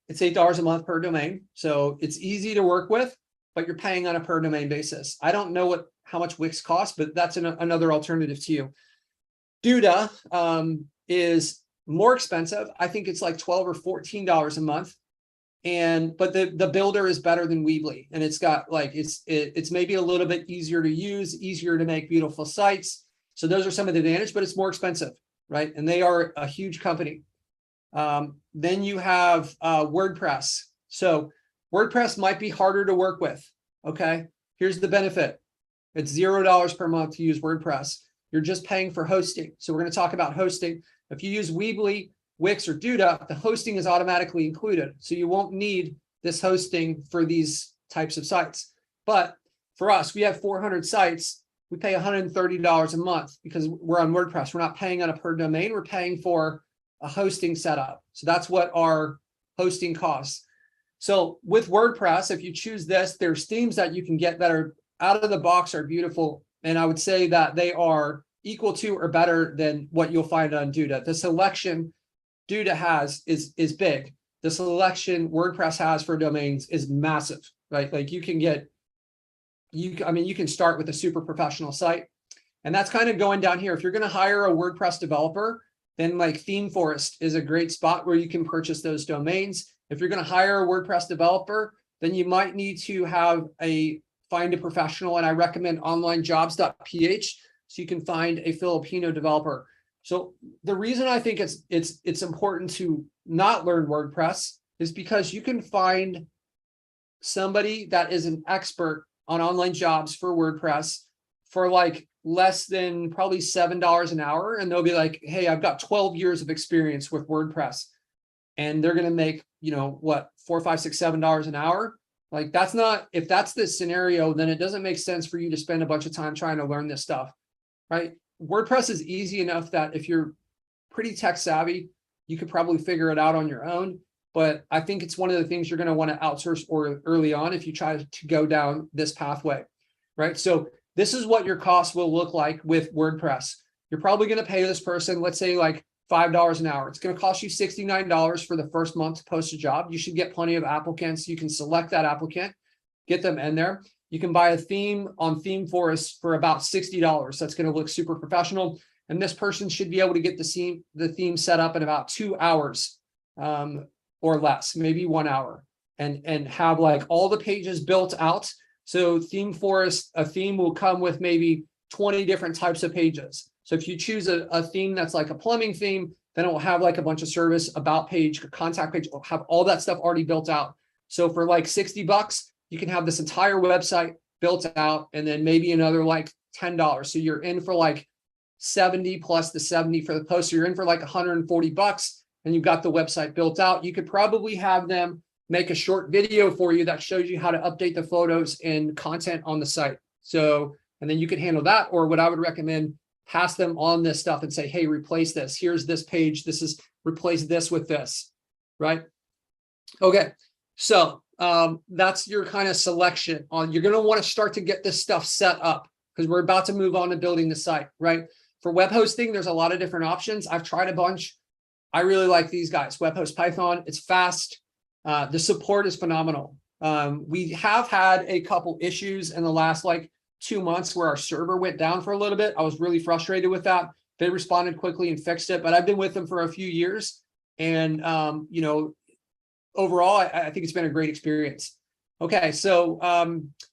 [SPEAKER 2] it's $8 a month per domain. So it's easy to work with, but you're paying on a per domain basis. I don't know how much Wix costs, but that's another alternative to you. Duda is more expensive. I think it's like $12 or $14 a month. But the builder is better than Weebly, and it's got like it's maybe a little bit easier to use, easier to make beautiful sites. So those are some of the advantages, but it's more expensive, right? And they are a huge company. Then you have WordPress. So WordPress might be harder to work with. Okay, here's the benefit. It's $0 per month to use WordPress. You're just paying for hosting. So we're going to talk about hosting. If you use Weebly, Wix, or Duda, the hosting is automatically included. So you won't need this hosting for these types of sites. But for us, we have 400 sites. We pay $130 a month because we're on WordPress. We're not paying on a per domain. We're paying for a hosting setup. So that's what our hosting costs. So with WordPress, if you choose this, there's themes that you can get that are out of the box are beautiful. And I would say that they are equal to or better than what you'll find on Duda. The selection Duda has is big. The selection WordPress has for domains is massive, right? Like you can get, I mean, you can start with a super professional site. And that's kind of going down here. If you're going to hire a WordPress developer, then like ThemeForest is a great spot where you can purchase those domains. If you're going to hire a WordPress developer, then you might need to have find a professional, and I recommend onlinejobs.ph so you can find a Filipino developer. So the reason I think it's important to not learn WordPress is because you can find somebody that is an expert on online jobs for WordPress for like less than probably $7 an hour, and they'll be like, hey, I've got 12 years of experience with WordPress, and they're going to make, you know, what, $4, $5, $6, $7 an hour. Like that's not, if that's the scenario, then it doesn't make sense for you to spend a bunch of time trying to learn this stuff, right? WordPress is easy enough that if you're pretty tech savvy, you could probably figure it out on your own. But I think it's one of the things you're going to want to outsource or early on if you try to go down this pathway, right? So this is what your costs will look like with WordPress. You're probably going to pay this person, let's say like $5 an hour. It's going to cost you $69 for the first month to post a job. You should get plenty of applicants. You can select that applicant, get them in there. You can buy a theme on ThemeForest for about $60. That's going to look super professional. And this person should be able to get the theme set up in about 2 hours or less, maybe 1 hour, and have like all the pages built out. So ThemeForest, a theme will come with maybe 20 different types of pages. So if you choose a theme that's like a plumbing theme, then it will have like a bunch of service, about page, contact page, will have all that stuff already built out. So for like $60, you can have this entire website built out, and then maybe another like $10. So you're in for like 70 plus the 70 for the post. So you're in for like $140, and you've got the website built out. You could probably have them make a short video for you that shows you how to update the photos and content on the site. So, and then you could handle that. Or what I would recommend, pass them on this stuff and say, hey, replace this. Here's this page. This is, replace this with this, right? Okay. So that's your kind of selection on, you're going to want to start to get this stuff set up because we're about to move on to building the site, right? For web hosting, there's a lot of different options. I've tried a bunch. I really like these guys. Web Host Python, it's fast. The support is phenomenal. We have had a couple issues in the last like 2 months where our server went down for a little bit. I was really frustrated with that. They responded quickly and fixed it, but I've been with them for a few years. And, you know, overall, I think it's been a great experience. Okay, so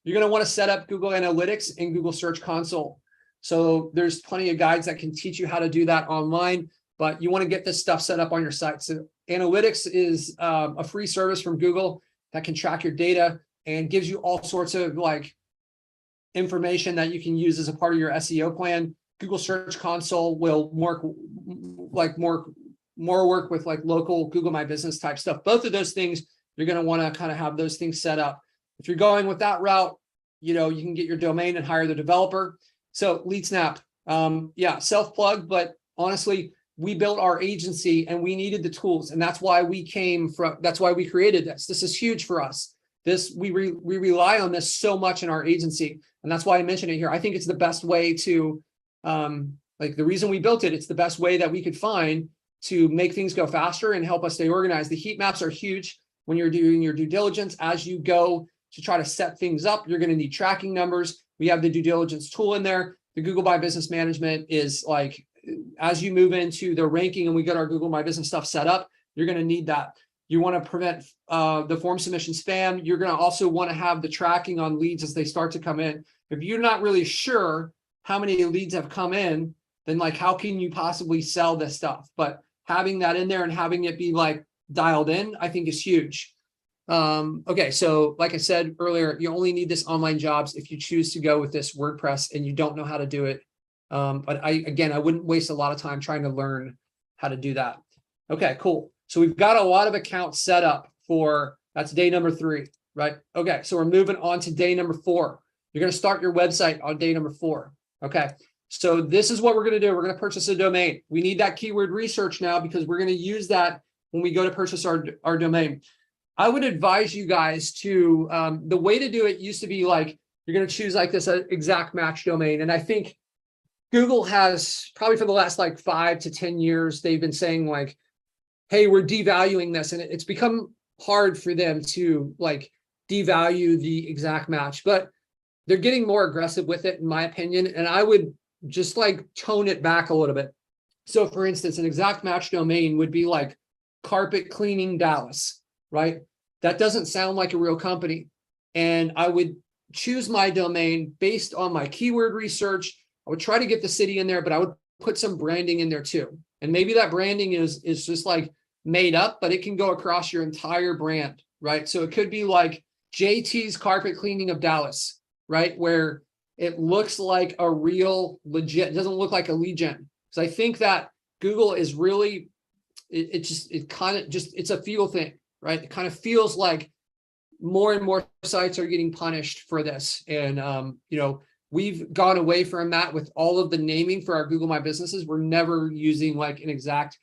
[SPEAKER 2] you're going to want to set up Google Analytics and Google Search Console. So there's plenty of guides that can teach you how to do that online, but you want to get this stuff set up on your site. So Analytics is a free service from Google that can track your data and gives you all sorts of like information that you can use as a part of your SEO plan. Google Search Console will work like more work with like local Google My Business type stuff. Both of those things, you're going to want to kind of have those things set up. If you're going with that route, you know, you can get your domain and hire the developer. So LeadSnap, yeah, self-plug, but honestly, we built our agency and we needed the tools. And that's why we that's why we created this. This is huge for us. We rely on this so much in our agency. And that's why I mentioned it here. I think it's the best way to, like the reason we built it, it's the best way that we could find to make things go faster and help us stay organized. The heat maps are huge when you're doing your due diligence. As you go to try to set things up, you're going to need tracking numbers. We have the due diligence tool in there. The Google My Business Management is like, as you move into the ranking and we get our Google My Business stuff set up, you're going to need that. You want to prevent the form submission spam. You're going to also want to have the tracking on leads as they start to come in. If you're not really sure how many leads have come in, then like, how can you possibly sell this stuff? But having that in there and having it be like dialed in, I think is huge. Okay, so like I said earlier, you only need this online jobs if you choose to go with this WordPress and you don't know how to do it. But I wouldn't waste a lot of time trying to learn how to do that. Okay, cool. So we've got a lot of accounts set up for, that's day number 3, right? Okay, so we're moving on to day number 4. You're going to start your website on day number 4. Okay, so this is what we're going to do. We're going to purchase a domain. We need that keyword research now because we're going to use that when we go to purchase our domain. I would advise you guys to, the way to do it used to be like, you're going to choose like this exact match domain. And I think Google has probably for the last like 5 to 10 years, they've been saying like, hey, we're devaluing this. And it's become hard for them to like devalue the exact match, but they're getting more aggressive with it, in my opinion. And I would just like tone it back a little bit. So for instance, an exact match domain would be like carpet cleaning Dallas, right? That doesn't sound like a real company. And I would choose my domain based on my keyword research. I would try to get the city in there, but I would put some branding in there too. And maybe that branding is just like made up, but it can go across your entire brand, right? So it could be like JT's Carpet Cleaning of Dallas, right? Where it looks like a real legit, it doesn't look like a lead gen. Because I think that Google is really, it's a feel thing, right? It kind of feels like more and more sites are getting punished for this. And, we've gone away from that with all of the naming for our Google My Businesses. We're never using like an exact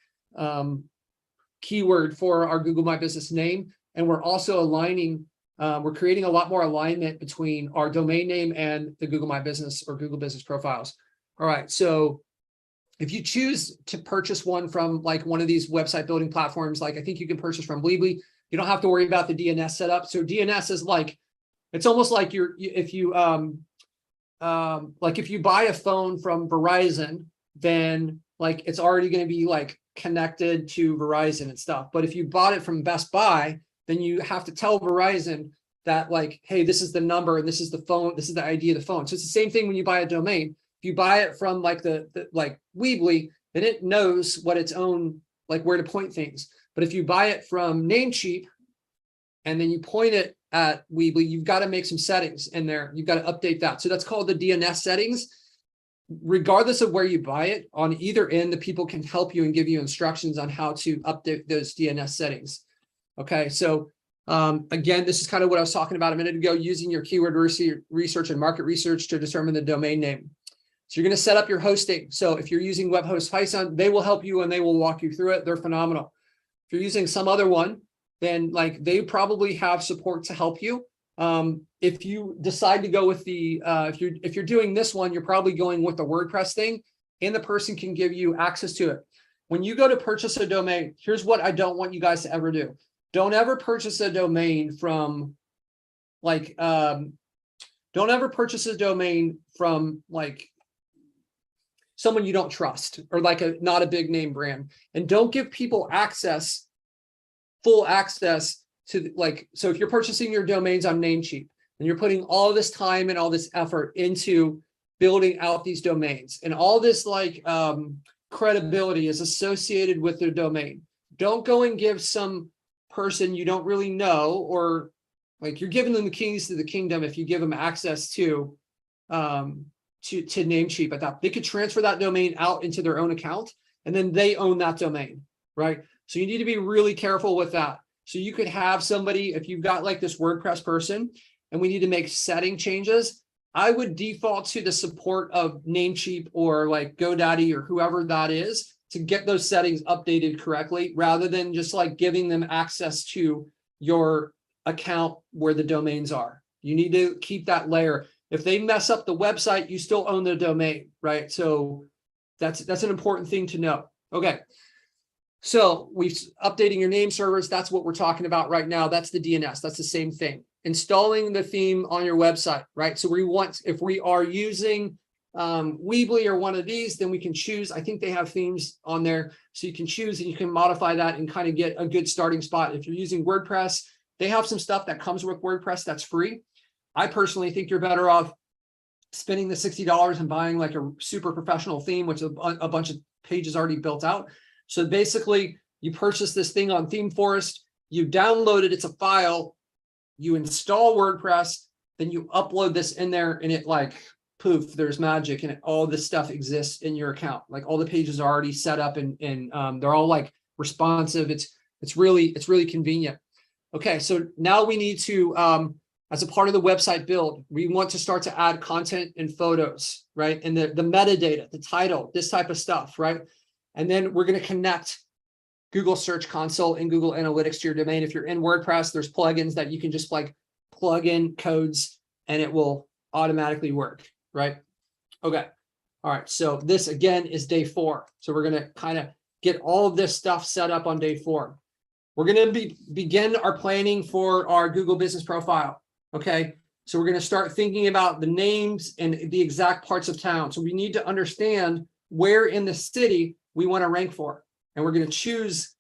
[SPEAKER 2] keyword for our Google My Business name. And we're also aligning, we're creating a lot more alignment between our domain name and the Google My Business or Google Business Profiles. All right, so if you choose to purchase one from like one of these website building platforms, like I think you can purchase from Weebly, you don't have to worry about the DNS setup. So DNS is like, it's almost like if you buy a phone from Verizon, then like it's already going to be like connected to Verizon and stuff. But if you bought it from Best Buy, then you have to tell Verizon that like, hey, this is the number and this is the phone, this is the ID of the phone. So it's the same thing when you buy a domain. If you buy it from like the like Weebly, then it knows what its own, like where to point things. But if you buy it from Namecheap and then you point it at Weebly, you've got to make some settings in there. You've got to update that. So that's called the DNS settings. Regardless of where you buy it, on either end, the people can help you and give you instructions on how to update those DNS settings. Okay, so again, this is kind of what I was talking about a minute ago, using your keyword research and market research to determine the domain name. So you're going to set up your hosting. So if you're using Web Host Python, they will help you and they will walk you through it. They're phenomenal. If you're using some other one, then like they probably have support to help you. If you decide to go with the, if you're doing this one, you're probably going with the WordPress thing, and the person can give you access to it. When you go to purchase a domain, here's what I don't want you guys to ever do. Don't ever purchase a domain from like, don't ever purchase a domain from like someone you don't trust or like not a big name brand. And don't give people access, full access to like, so if you're purchasing your domains on Namecheap and you're putting all this time and all this effort into building out these domains and all this like credibility is associated with their domain, don't go and give some person you don't really know, or like you're giving them the keys to the kingdom if you give them access to Namecheap. At that, they could transfer that domain out into their own account and then they own that domain, right? So you need to be really careful with that. So you could have somebody, if you've got like this WordPress person and we need to make setting changes, I would default to the support of Namecheap or like GoDaddy or whoever that is to get those settings updated correctly, rather than just like giving them access to your account where the domains are. You need to keep that layer. If they mess up the website, you still own the domain, right? So that's an important thing to know. Okay. So we've updating your name servers. That's what we're talking about right now. That's the DNS. That's the same thing. Installing the theme on your website, right? So if we are using Weebly or one of these, then we can choose. I think they have themes on there. So you can choose and you can modify that and kind of get a good starting spot. If you're using WordPress, they have some stuff that comes with WordPress that's free. I personally think you're better off spending the $60 and buying like a super professional theme, which a bunch of pages already built out. So basically you purchase this thing on Theme Forest, you download it, it's a file, you install WordPress, then you upload this in there and it like poof, there's magic and all this stuff exists in your account. Like all the pages are already set up and they're all like responsive. It's really convenient. Okay, so now we need to, as a part of the website build, we want to start to add content and photos, right? And the metadata, the title, this type of stuff, right? And then we're going to connect Google Search Console and Google Analytics to your domain. If you're in WordPress, there's plugins that you can just like plug in codes and it will automatically work, right? Okay. All right. So this again is day 4. So we're going to kind of get all of this stuff set up on day 4. We're going to begin our planning for our Google Business Profile. Okay. So we're going to start thinking about the names and the exact parts of town. So we need to understand where in the city we want to rank for. And we're going to choose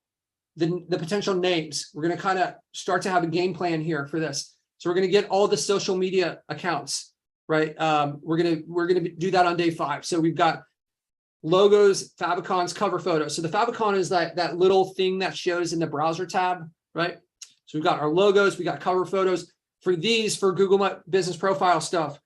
[SPEAKER 2] the potential names. We're going to kind of start to have a game plan here for this. So we're going to get all the social media accounts, right? We're going to do that on day 5. So we've got logos, favicons, cover photos. So the favicon is that little thing that shows in the browser tab, right? So we've got our logos, we got cover photos. For these, for Google Business Profile stuff,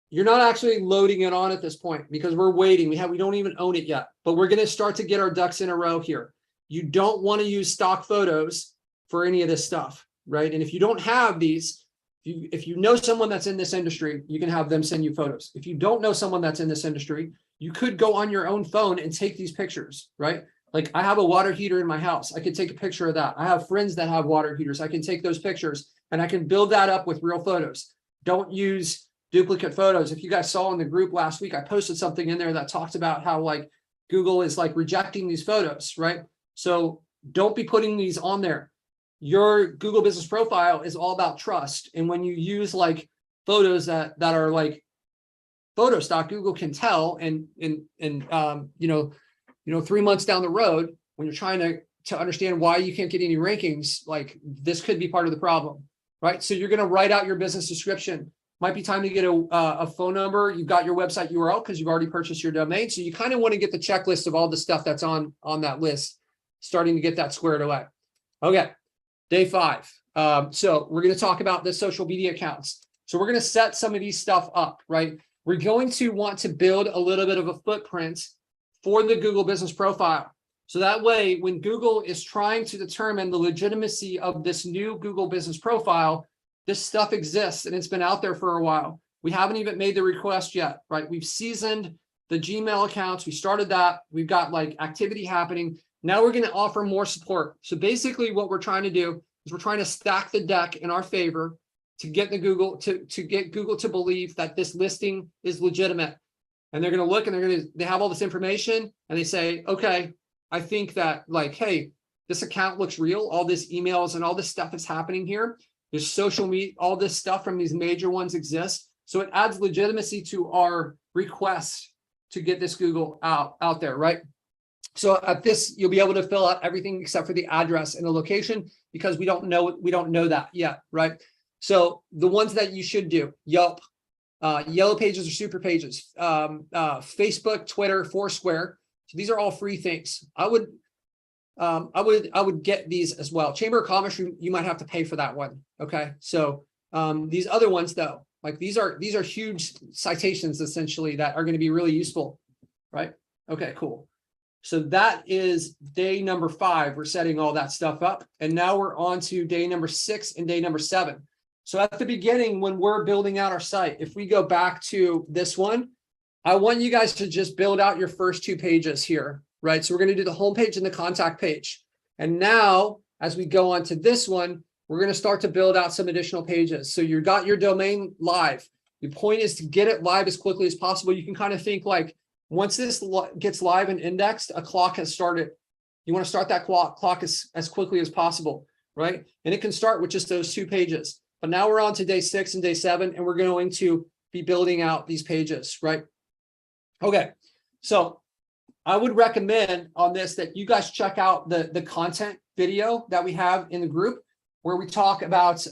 [SPEAKER 2] you're not actually loading it on at this point because we're waiting. We don't even own it yet, but we're going to start to get our ducks in a row here. You don't want to use stock photos for any of this stuff, right? And if you don't have these, if you know someone that's in this industry, you can have them send you photos. If you don't know someone that's in this industry, you could go on your own phone and take these pictures, right? Like I have a water heater in my house. I could take a picture of that. I have friends that have water heaters. I can take those pictures and I can build that up with real photos. Don't use duplicate photos. If you guys saw in the group last week, I posted something in there that talked about how like Google is like rejecting these photos, right? So don't be putting these on there. Your Google Business Profile is all about trust. And when you use like photos that are like photo stock, Google can tell. And 3 months down the road, when you're trying to understand why you can't get any rankings, like this could be part of the problem, right? So you're going to write out your business description. Might be time to get a phone number. You've got your website URL because you've already purchased your domain. So you kind of want to get the checklist of all the stuff that's on that list, starting to get that squared away. Okay, day 5. So we're going to talk about the social media accounts. So we're going to set some of these stuff up, right? We're going to want to build a little bit of a footprint for the Google Business Profile. So that way, when Google is trying to determine the legitimacy of this new Google Business Profile, this stuff exists and it's been out there for a while. We haven't even made the request yet, right? We've seasoned the Gmail accounts. We started that. We've got like activity happening. Now we're going to offer more support. So basically what we're trying to do is we're trying to stack the deck in our favor to get the Google to get Google to believe that this listing is legitimate. And they're going to look and they have all this information and they say, okay, I think that like, hey, this account looks real. All this emails and all this stuff is happening here. There's social media, all this stuff from these major ones exists. So it adds legitimacy to our request to get this Google out there, right? So at this, you'll be able to fill out everything except for the address and the location because we don't know that yet, right? So the ones that you should do, Yelp, Yellow Pages or Super Pages, Facebook, Twitter, Foursquare. So these are all free things. I would get these as well. Chamber of Commerce, you might have to pay for that one. Okay. So these other ones though, like these are huge citations essentially that are going to be really useful, right? Okay, cool. So that is day number 5. We're setting all that stuff up. And now we're on to day number 6 and day number 7. So at the beginning, when we're building out our site, if we go back to this one, I want you guys to just build out your first 2 pages here, right? So we're going to do the home page and the contact page. And now, as we go on to this one, we're going to start to build out some additional pages. So you've got your domain live. The point is to get it live as quickly as possible. You can kind of think like, once this gets live and indexed, a clock has started. You want to start that clock as quickly as possible, right? And it can start with just those 2 pages. But now we're on to day 6 and day 7, and we're going to be building out these pages, right? Okay, so I would recommend on this that you guys check out the content video that we have in the group where we talk about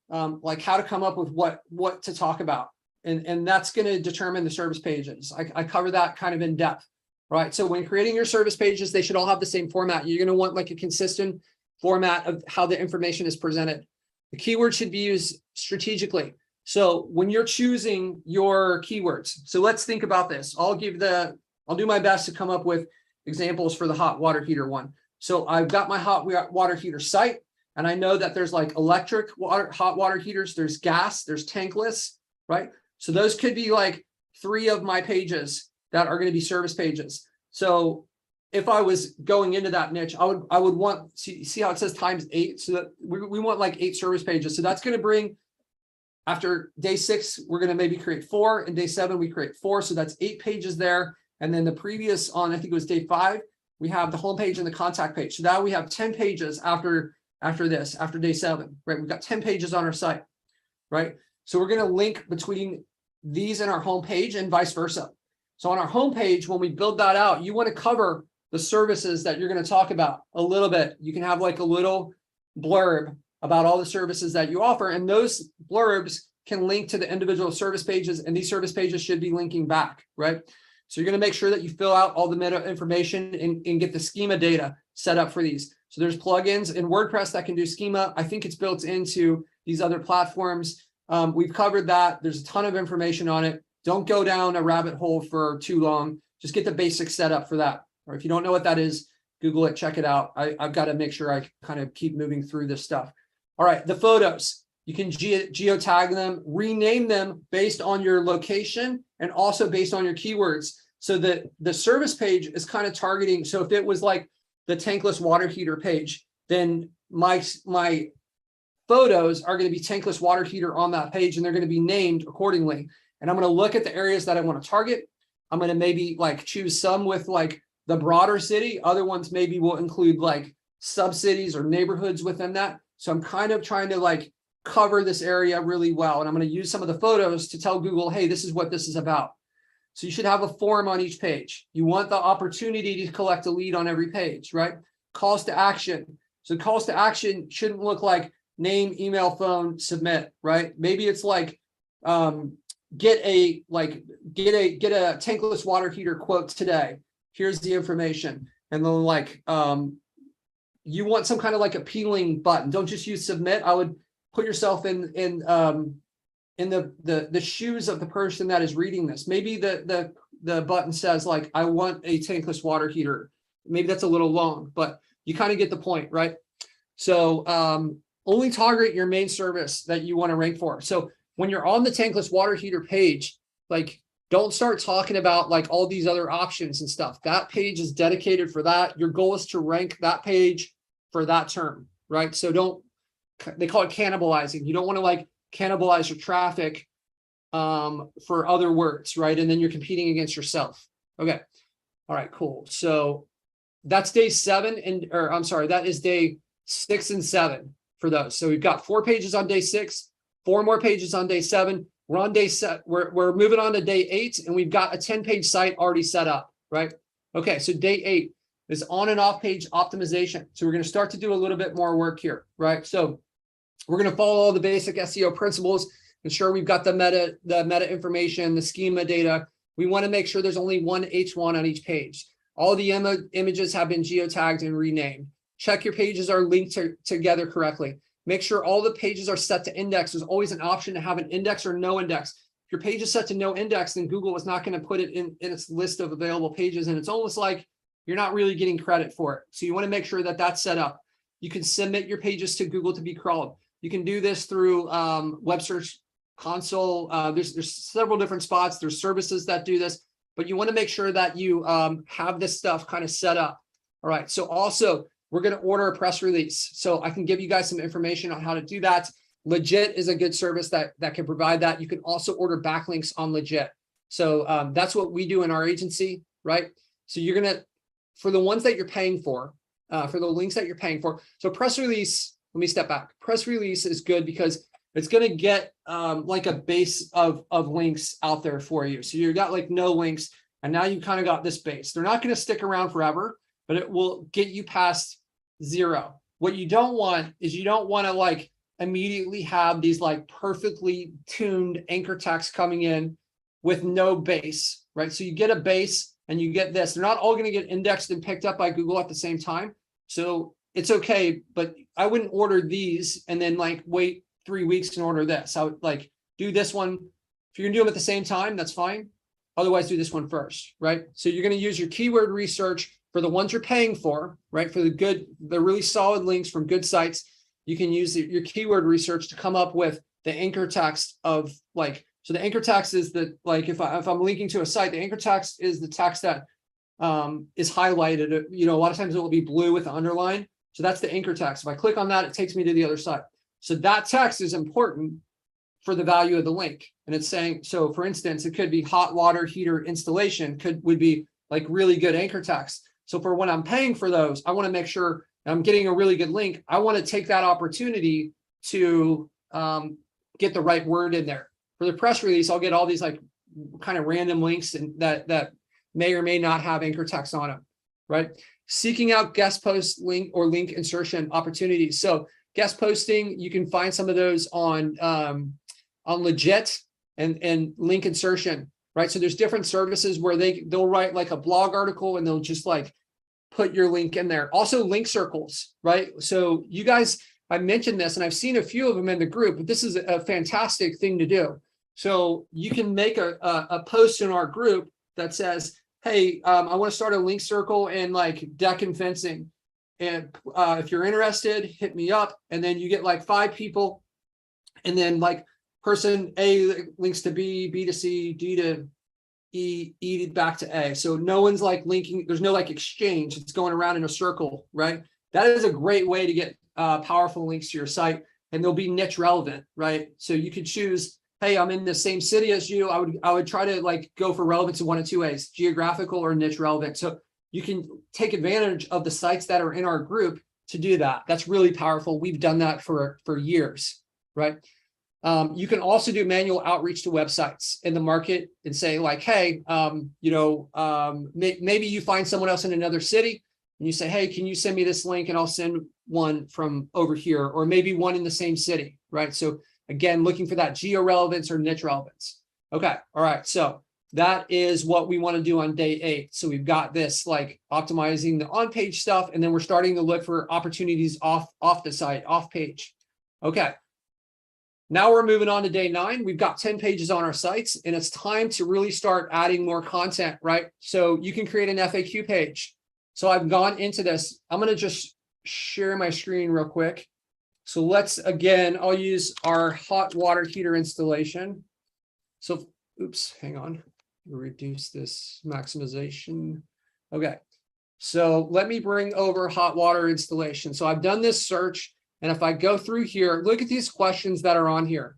[SPEAKER 2] like how to come up with what to talk about, And that's going to determine the service pages. I cover that kind of in depth, right? So when creating your service pages, they should all have the same format. You're going to want like a consistent format of how the information is presented. The keyword should be used strategically. So when you're choosing your keywords, so let's think about this. I'll do my best to come up with examples for the hot water heater one. So I've got my hot water heater site, and I know that there's like electric hot water heaters, there's gas, there's tankless, right? So those could be like 3 of my pages that are going to be service pages. So if I was going into that niche, I would want, see how it says ×8. So that we want like 8 service pages. So that's going to bring, after day 6, we're going to maybe create 4, and day 7 we create 4. So that's 8 pages there. And then the previous on, I think it was day 5, we have the homepage and the contact page. So now we have 10 pages after day 7, right? We've got 10 pages on our site, right? So we're going to link between these and our homepage and vice versa. So on our homepage, when we build that out, you want to cover the services that you're going to talk about a little bit. You can have like a little blurb about all the services that you offer, and those blurbs can link to the individual service pages, and these service pages should be linking back, right? So you're going to make sure that you fill out all the meta information and get the schema data set up for these. So there's plugins in WordPress that can do schema. I think it's built into these other platforms. We've covered that. There's a ton of information on it. Don't go down a rabbit hole for too long. Just get the basics set up for that. Or if you don't know what that is, Google it, check it out. I've got to make sure I kind of keep moving through this stuff. All right, the photos. You can geotag them, rename them based on your location and also based on your keywords. So that the service page is kind of targeting. So if it was like the tankless water heater page, then my photos are going to be tankless water heater on that page, and they're going to be named accordingly. And I'm going to look at the areas that I want to target. I'm going to maybe like choose some with like the broader city. Other ones maybe will include like sub-cities or neighborhoods within that. So I'm kind of trying to like cover this area really well. And I'm going to use some of the photos to tell Google, hey, this is what this is about. So you should have a form on each page. You want the opportunity to collect a lead on every page, right? Calls to action. So calls to action shouldn't look like name, email, phone, submit, right? Maybe it's like get a tankless water heater quote today. Here's the information. And then like you want some kind of like appealing button. Don't just use submit. I would put yourself in the shoes of the person that is reading this. Maybe the button says like, I want a tankless water heater. Maybe that's a little long, but you kind of get the point, right? So only target your main service that you want to rank for. So when you're on the tankless water heater page, like don't start talking about like all these other options and stuff. That page is dedicated for that. Your goal is to rank that page for that term, right? So they call it cannibalizing. You don't want to like cannibalize your traffic for other words, right? And then you're competing against yourself. Okay. All right, cool. So that's day 7 that is day 6 and 7 for those. So we've got 4 pages on day 6, 4 more pages on day 7. We're on day 7. We're moving on to day 8, and we've got a 10-page site already set up, right? Okay, so day 8 is on and off page optimization. So we're going to start to do a little bit more work here, right? So we're going to follow all the basic SEO principles, ensure we've got the meta information, the schema data. We want to make sure there's only one H1 on each page. All the images have been geotagged and renamed. Check your pages are linked together correctly. Make sure all the pages are set to index. There's always an option to have an index or no index. If your page is set to no index, then Google is not going to put it in its list of available pages. And it's almost like you're not really getting credit for it. So you want to make sure that that's set up. You can submit your pages to Google to be crawled. You can do this through web search console. There's several different spots. There's services that do this, but you want to make sure that you have this stuff kind of set up. All right. So also we're going to order a press release. So I can give you guys some information on how to do that. Legit is a good service that can provide that. You can also order backlinks on Legit. So that's what we do in our agency, right? So you're going to, for the ones that you're paying for the links that you're paying for. So press release, let me step back. Press release is good because it's going to get like a base of links out there for you. So you got like no links, and now you kind of got this base. They're not going to stick around forever, but it will get you past 0. What you don't want is you don't want to like immediately have these like perfectly tuned anchor text coming in with no base, right? So you get a base and you get this. They're not all going to get indexed and picked up by Google at the same time. So it's okay, but I wouldn't order these and then like wait 3 weeks and order this. I would like do this one. If you're gonna do them at the same time, that's fine. Otherwise, do this one first, right? So you're gonna use your keyword research for the ones you're paying for, right? For the really solid links from good sites. You can use your keyword research to come up with the anchor text of like, so the anchor text is the, like, if I'm linking to a site, the anchor text is the text that is highlighted. You know, a lot of times it will be blue with the underline. So that's the anchor text. If I click on that, it takes me to the other side. So that text is important for the value of the link. And it's saying, so for instance, it could be hot water heater installation would be like really good anchor text. So for when I'm paying for those, I want to make sure I'm getting a really good link. I want to take that opportunity to get the right word in there. For the press release, I'll get all these like kind of random links and that may or may not have anchor text on them, right? Seeking out guest post link or link insertion opportunities. So guest posting, you can find some of those on Legit and link insertion, right? So there's different services where they'll write like a blog article and they'll just like put your link in there. Also link circles, right? So you guys, I mentioned this and I've seen a few of them in the group, but this is a fantastic thing to do. So you can make a post in our group that says, hey, I want to start a link circle in like deck and fencing. And if you're interested, hit me up. And then you get like 5 people. And then like person A links to B, B to C, D to E, E back to A. So no one's like linking, there's no like exchange. It's going around in a circle, right? That is a great way to get powerful links to your site, and they'll be niche relevant, right? So you could choose, hey, I'm in the same city as you. I would try to like go for relevance in one of 2 ways, geographical or niche relevant. So you can take advantage of the sites that are in our group to do that. That's really powerful. We've done that for years, right? You can also do manual outreach to websites in the market and say like, hey, maybe you find someone else in another city and you say, hey, can you send me this link and I'll send one from over here, or maybe one in the same city, right? So again, looking for that geo relevance or niche relevance. Okay, all right, so that is what we want to do on day 8. So we've got this like optimizing the on-page stuff, and then we're starting to look for opportunities off the site, off page. Okay. Now we're moving on to day 9. We've got 10 pages on our sites, and it's time to really start adding more content, right? So you can create an FAQ page. So I've gone into this. I'm going to just share my screen real quick. So I'll use our hot water heater installation. So, oops, hang on. Reduce this maximization. Okay. So let me bring over hot water installation. So I've done this search. And if I go through here, look at these questions that are on here.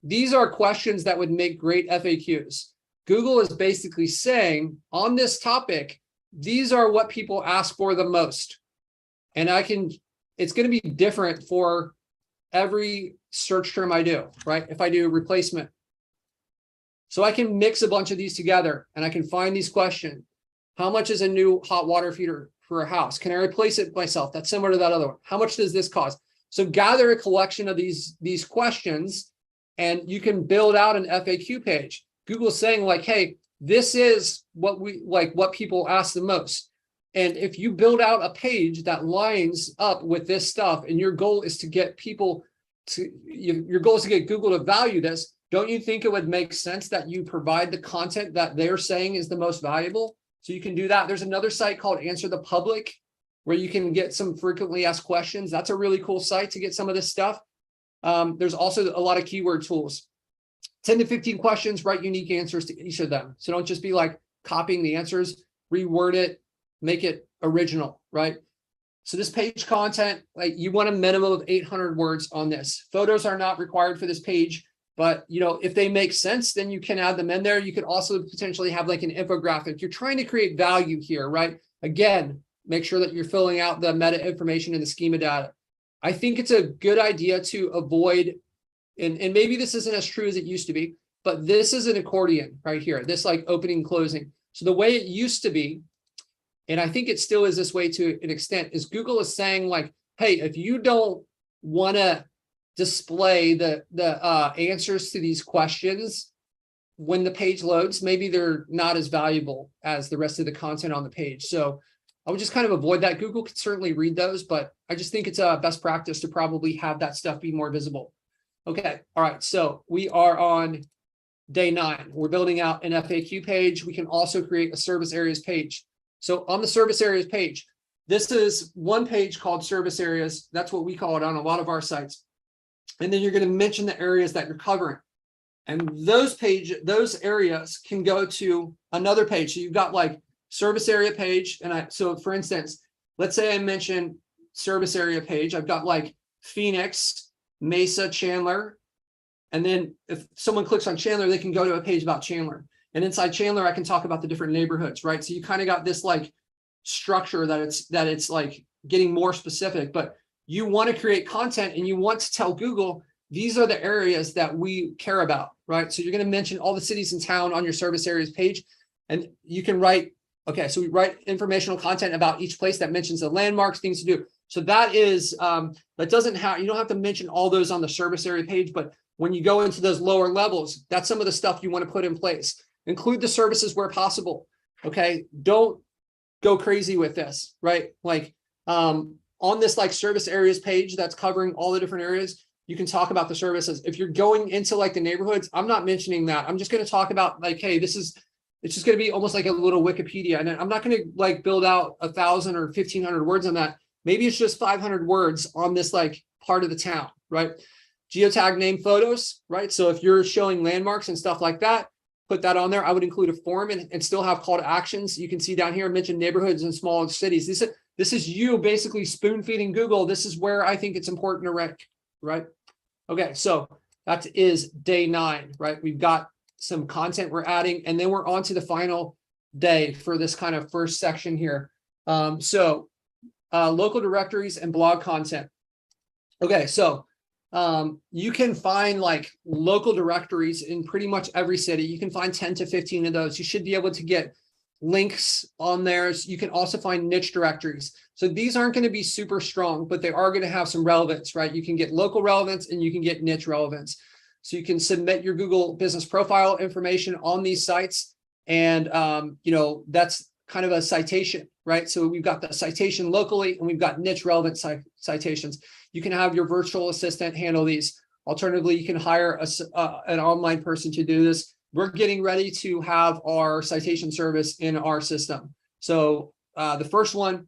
[SPEAKER 2] These are questions that would make great FAQs. Google is basically saying on this topic, these are what people ask for the most. And it's going to be different for every search term I do, right? If I do replacement. So I can mix a bunch of these together and I can find these questions. How much is a new hot water heater for a house? Can I replace it myself? That's similar to that other one. How much does this cost? So gather a collection of these questions and you can build out an FAQ page. Google's saying like, hey, this is what people ask the most. And if you build out a page that lines up with this stuff and your goal is to get people your goal is to get Google to value this, don't you think it would make sense that you provide the content that they're saying is the most valuable? So you can do that. There's another site called Answer the Public where you can get some frequently asked questions. That's a really cool site to get some of this stuff. There's also a lot of keyword tools. 10 to 15 questions, write unique answers to each of them. So don't just be like copying the answers, reword it, make it original, right? So this page content, like you want a minimum of 800 words on this. Photos are not required for this page, but if they make sense, then you can add them in there. You could also potentially have like an infographic. You're trying to create value here, right? Again, make sure that you're filling out the meta information and the schema data. I think it's a good idea to avoid, and maybe this isn't as true as it used to be, but this is an accordion right here, this like opening, closing. So the way it used to be, and I think it still is this way to an extent, is Google is saying like, hey, if you don't want to display the answers to these questions when the page loads. Maybe they're not as valuable as the rest of the content on the page. So I would just kind of avoid that. Google can certainly read those, but I just think it's a best practice to probably have that stuff be more visible. Okay, all right, so we are on day 9. We're building out an FAQ page. We can also create a service areas page. So on the service areas page, this is one page called service areas. That's what we call it on a lot of our sites. And then you're going to mention the areas that you're covering. And those areas can go to another page. So you've got like service area page. And so for instance, let's say I mention service area page. I've got like Phoenix, Mesa, Chandler. And then if someone clicks on Chandler, they can go to a page about Chandler. And inside Chandler, I can talk about the different neighborhoods, right? So you kind of got this like structure that it's like getting more specific, but you want to create content and you want to tell Google, these are the areas that we care about, right? So you're going to mention all the cities in town on your service areas page, and you can write, okay, so we write informational content about each place that mentions the landmarks, things to do. So that is, that doesn't have, you don't have to mention all those on the service area page, but when you go into those lower levels, that's some of the stuff you want to put in place. Include the services where possible, okay? Don't go crazy with this, right? Like on this like service areas page that's covering all the different areas, you can talk about the services. If you're going into like the neighborhoods, I'm not mentioning that. I'm just going to talk about like, hey, it's just going to be almost like a little Wikipedia. And I'm not going to like build out 1,000 or 1,500 words on that. Maybe it's just 500 words on this like part of the town, right? Geotag name photos, right? So if you're showing landmarks and stuff like that, put that on there. I would include a form and still have call to actions. You can see down here, mention neighborhoods and small cities. This is you basically spoon feeding Google. This is where I think it's important to rank, right? Okay, so that is day 9, right? We've got some content we're adding, and then we're on to the final day for this kind of first section here. Local directories and blog content. Okay, so you can find like local directories in pretty much every city. You can find 10 to 15 of those. You should be able to get links on there. You can also find niche directories. So these aren't going to be super strong, but they are going to have some relevance, right? You can get local relevance and you can get niche relevance. So you can submit your Google business profile information on these sites. And, that's kind of a citation, right? So we've got the citation locally and we've got niche relevant citations. You can have your virtual assistant handle these. Alternatively, you can hire an online person to do this. We're getting ready to have our citation service in our system. So the first one,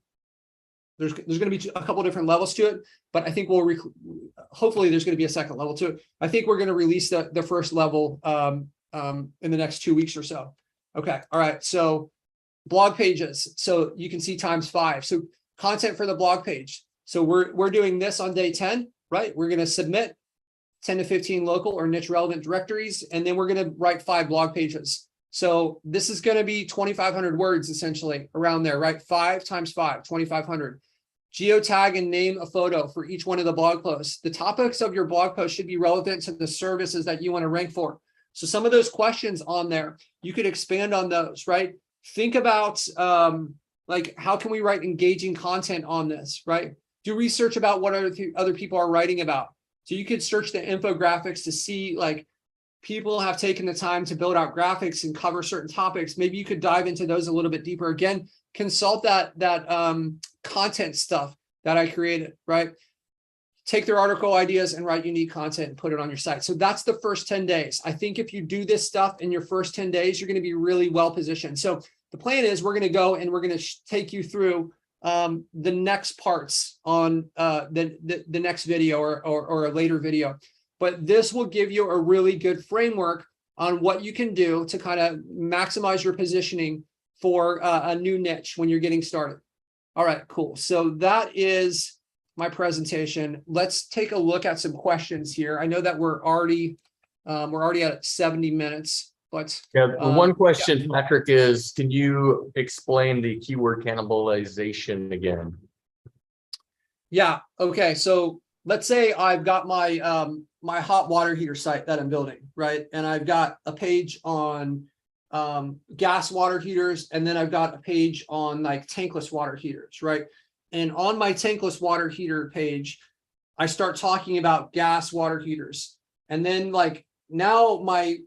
[SPEAKER 2] there's going to be a couple different levels to it, but I think hopefully there's going to be a second level to it. I think we're going to release the first level in the next 2 weeks or so. Okay, all right. So blog pages. So you can see ×5. So content for the blog page. So we're doing this on day 10, right? We're going to submit 10 to 15 local or niche relevant directories, and then we're going to write 5 blog pages. So this is going to be 2,500 words essentially around there, right? 5 × 5, 2,500. Geotag and name a photo for each one of the blog posts. The topics of your blog post should be relevant to the services that you want to rank for. So some of those questions on there, you could expand on those, right? Think about like, how can we write engaging content on this, right? Do research about what other people are writing about. So you could search the infographics to see like people have taken the time to build out graphics and cover certain topics. Maybe you could dive into those a little bit deeper. Again, consult that content stuff that I created, right? Take their article ideas and write unique content and put it on your site. So that's the first 10 days. I think if you do this stuff in your first 10 days, you're going to be really well positioned. So the plan is we're going to go and we're going to take you through the next parts on the next video or a later video. But this will give you a really good framework on what you can do to kind of maximize your positioning for a new niche when you're getting started. All right, cool. So that is my presentation. Let's take a look at some questions here. I know that we're already at 70 minutes. But
[SPEAKER 1] one question, Patrick, is can you explain the keyword cannibalization again?
[SPEAKER 2] Yeah. Okay. So let's say I've got my my hot water heater site that I'm building, right? And I've got a page on gas water heaters, and then I've got a page on like tankless water heaters, right? And on my tankless water heater page, I start talking about gas water heaters. And then like now my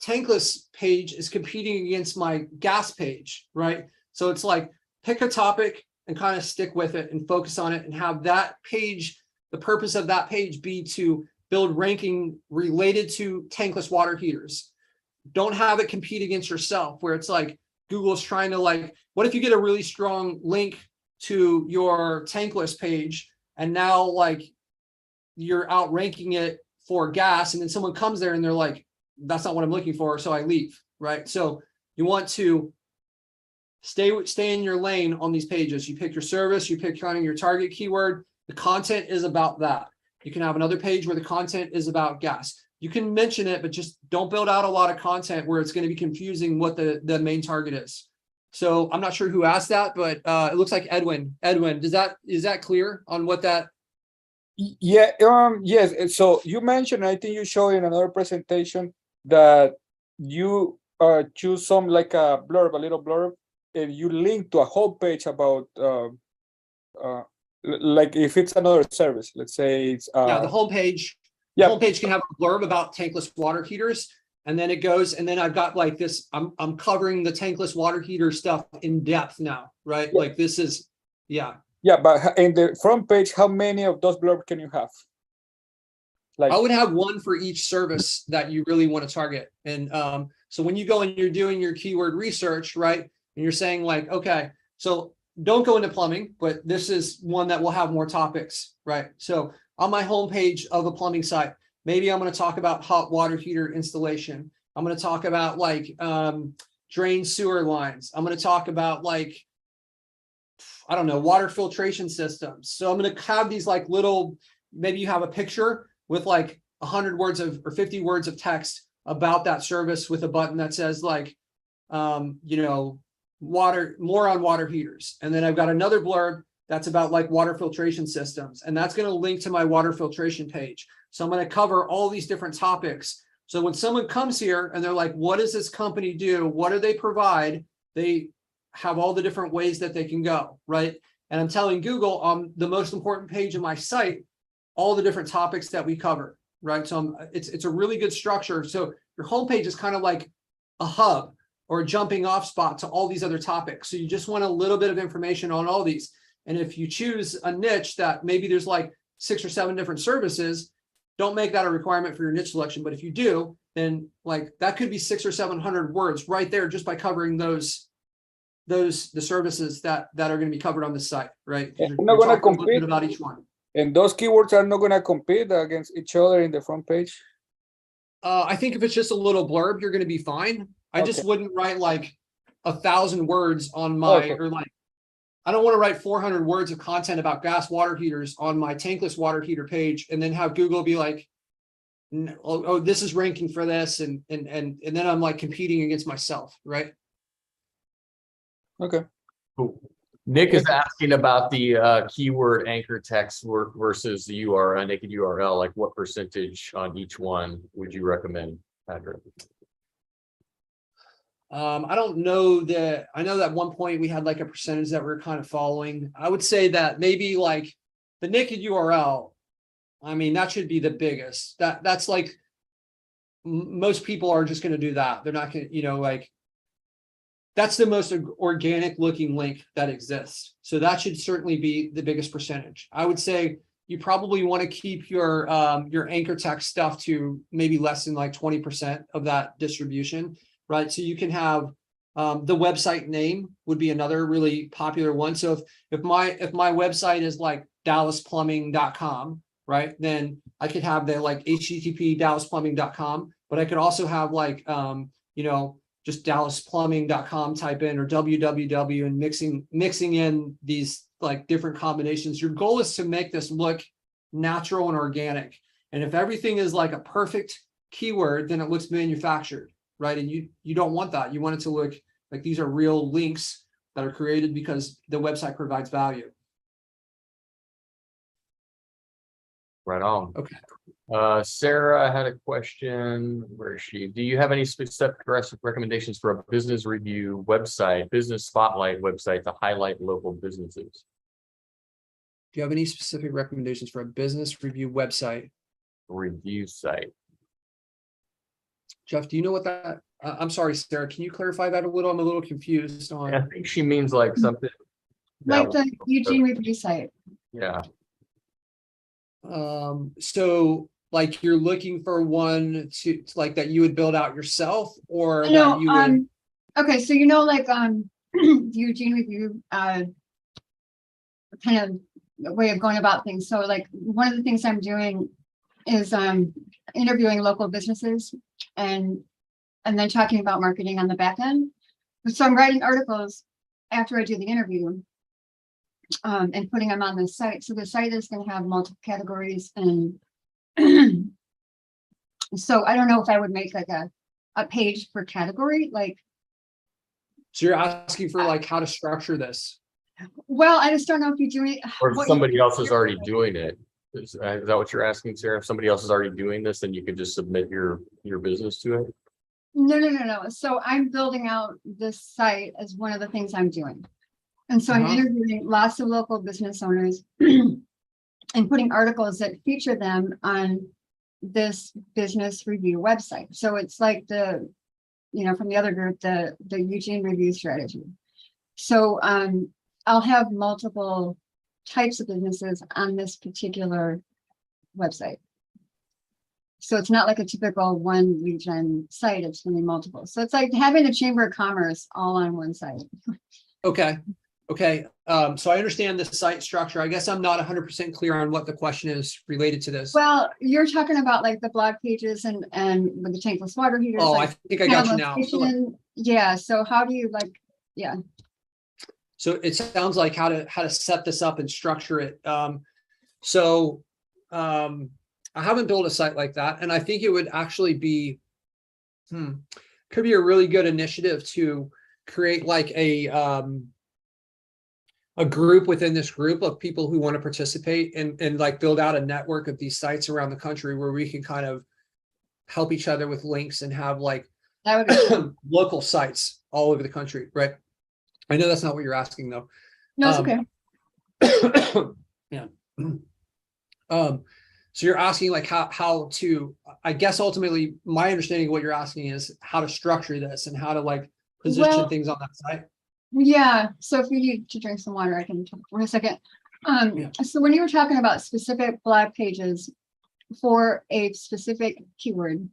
[SPEAKER 2] tankless page is competing against my gas page, right? So it's like pick a topic and kind of stick with it and focus on it and have that page, the purpose of that page be to build ranking related to tankless water heaters. Don't have it compete against yourself where it's like Google's trying to like, what if you get a really strong link to your tankless page and now like you're outranking it for gas and then someone comes there and they're like, that's not what I'm looking for, so I leave, right? So you want to stay in your lane on these pages. You pick your service, you pick kind of your target keyword. The content is about that. You can have another page where the content is about gas. You can mention it, but just don't build out a lot of content where it's going to be confusing what the main target is. So I'm not sure who asked that, but it looks like Edwin. Edwin, is that clear on what that?
[SPEAKER 7] Yeah, yes. So you mentioned, I think you showed in another presentation that you choose some like a little blurb, and you link to a whole page about like if it's another service, let's say it's
[SPEAKER 2] Yeah, the homepage.
[SPEAKER 7] yeah.
[SPEAKER 2] The homepage can have a blurb about tankless water heaters, and then it goes, and then I've got like this. I'm covering the tankless water heater stuff in depth now, right?
[SPEAKER 7] Yeah.
[SPEAKER 2] Like this is, yeah.
[SPEAKER 7] Yeah, but in the front page, how many of those blurbs can you have? Like
[SPEAKER 2] I would have one for each service that you really want to target. And so when you go and you're doing your keyword research, right, and you're saying like, okay, so don't go into plumbing, but this is one that will have more topics, right? So on my homepage of a plumbing site, maybe I'm going to talk about hot water heater installation. I'm going to talk about like drain sewer lines. I'm going to talk about like, I don't know, water filtration systems. So I'm going to have these like little, maybe you have a picture with like 100 words of or 50 words of text about that service with a button that says like, you know, more on water heaters. And then I've got another blurb that's about like water filtration systems. And that's going to link to my water filtration page. So I'm going to cover all these different topics. So when someone comes here and they're like, what does this company do? What do they provide? They have all the different ways that they can go, right? And I'm telling Google on the most important page of my site, all the different topics that we cover, right? So it's a really good structure. So your homepage is kind of like a hub or a jumping off spot to all these other topics. So you just want a little bit of information on all these. And if you choose a niche that maybe there's like 6 or 7 different services, don't make that a requirement for your niche selection. But if you do, then like that could be 600 or 700 words right there just by covering the services that are going to be covered on the site, right?
[SPEAKER 7] You're not going to compete
[SPEAKER 2] about each one.
[SPEAKER 7] And those keywords are not going to compete against each other in the front page.
[SPEAKER 2] I think if it's just a little blurb, you're going to be fine. I just wouldn't write like 1,000 words on my, or like, I don't want to write 400 words of content about gas water heaters on my tankless water heater page and then have Google be like, oh, this is ranking for this. And then I'm like competing against myself, right?
[SPEAKER 7] Okay.
[SPEAKER 1] Cool. Nick is asking about the keyword anchor text versus the URL, naked URL. Like what percentage on each one would you recommend, Patric?
[SPEAKER 2] I don't know that. I know that at one point we had like a percentage that we're kind of following. I would say that maybe like the naked URL, I mean, that should be the biggest. That's like most people are just going to do that. They're not going to, you know, like that's the most organic looking link that exists. So that should certainly be the biggest percentage. I would say you probably want to keep your anchor text stuff to maybe less than like 20% of that distribution, right? So you can have the website name would be another really popular one. So if my website is like dallasplumbing.com, right? Then I could have the like http dallasplumbing.com, but I could also have like, you know, just dallasplumbing.com type in or www and mixing in these like different combinations. Your goal is to make this look natural and organic. And if everything is like a perfect keyword, then it looks manufactured, right? And you don't want that. You want it to look like these are real links that are created because the website provides value.
[SPEAKER 1] Right on.
[SPEAKER 2] Okay.
[SPEAKER 1] Sarah had a question. Where is she? Do you have any specific recommendations for a business review website, business spotlight website to highlight local businesses?
[SPEAKER 2] Do you have any specific recommendations for a business review website?
[SPEAKER 1] Review site.
[SPEAKER 2] Jeff, do you know what that, I'm sorry, Sarah, can you clarify that a little? I'm a little confused
[SPEAKER 1] I
[SPEAKER 2] on,
[SPEAKER 1] think she means like something.
[SPEAKER 8] Like
[SPEAKER 1] that-
[SPEAKER 8] the Eugene review site.
[SPEAKER 1] Yeah,
[SPEAKER 2] so like you're looking for one to like that you would build out yourself or
[SPEAKER 8] No,
[SPEAKER 2] that you would,
[SPEAKER 8] okay, so you know, like, the Eugene review, kind of way of going about things. So like, one of the things I'm doing is, interviewing local businesses and then talking about marketing on the back end. So I'm writing articles after I do the interview, and putting them on the site. So the site is going to have multiple categories, and so I don't know if I would make like a page per category, like,
[SPEAKER 2] so you're asking for like how to structure this.
[SPEAKER 8] well, I just don't know if you do it.
[SPEAKER 1] or if
[SPEAKER 8] what
[SPEAKER 1] somebody
[SPEAKER 8] you-
[SPEAKER 1] else is already doing it. Is that what you're asking, Sarah? If somebody else is already doing this, then you could just submit your business to it?
[SPEAKER 8] No. So I'm building out this site as one of the things I'm doing. And so I'm
[SPEAKER 2] Uh-huh.
[SPEAKER 8] interviewing lots of local business owners and putting articles that feature them on this business review website. So it's like the, from the other group, the Eugene review strategy. So I'll have multiple types of businesses on this particular website. So it's not like a typical one region site, it's really multiple. So it's like having the Chamber of Commerce all on one site.
[SPEAKER 2] Okay. So I understand the site structure. I guess I'm not 100% clear on what the question is related to this.
[SPEAKER 8] Well, you're talking about like the blog pages and with the tankless water heaters.
[SPEAKER 2] Oh, I
[SPEAKER 8] like,
[SPEAKER 2] think I got you now.
[SPEAKER 8] location. Yeah, so how do you like, yeah.
[SPEAKER 2] So it sounds like how to set this up and structure it. I haven't built a site like that, and I think it would actually be, could be a really good initiative to create like a group within this group of people who want to participate and like build out a network of these sites around the country where we can kind of help each other with links and have like
[SPEAKER 8] That would be,
[SPEAKER 2] local sites all over the country, right? I know that's not what you're asking though.
[SPEAKER 8] no, it's okay.
[SPEAKER 2] Yeah. So you're asking like how to, I guess ultimately my understanding of what you're asking is how to structure this and how to like position
[SPEAKER 8] Well-
[SPEAKER 2] things on that site.
[SPEAKER 8] Yeah, so if you need to drink some water, I can talk for a second.
[SPEAKER 2] Yeah.
[SPEAKER 8] So when you were talking about specific blog pages for a specific keyword,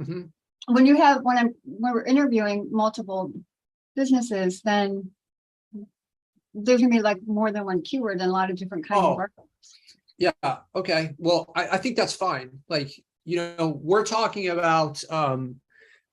[SPEAKER 2] Mhm.
[SPEAKER 8] when we're interviewing multiple businesses, then there's gonna be like more than one keyword and a lot of different kinds of
[SPEAKER 2] Oh.
[SPEAKER 8] articles.
[SPEAKER 2] Yeah, okay. Well, I think that's fine. Like, we're talking about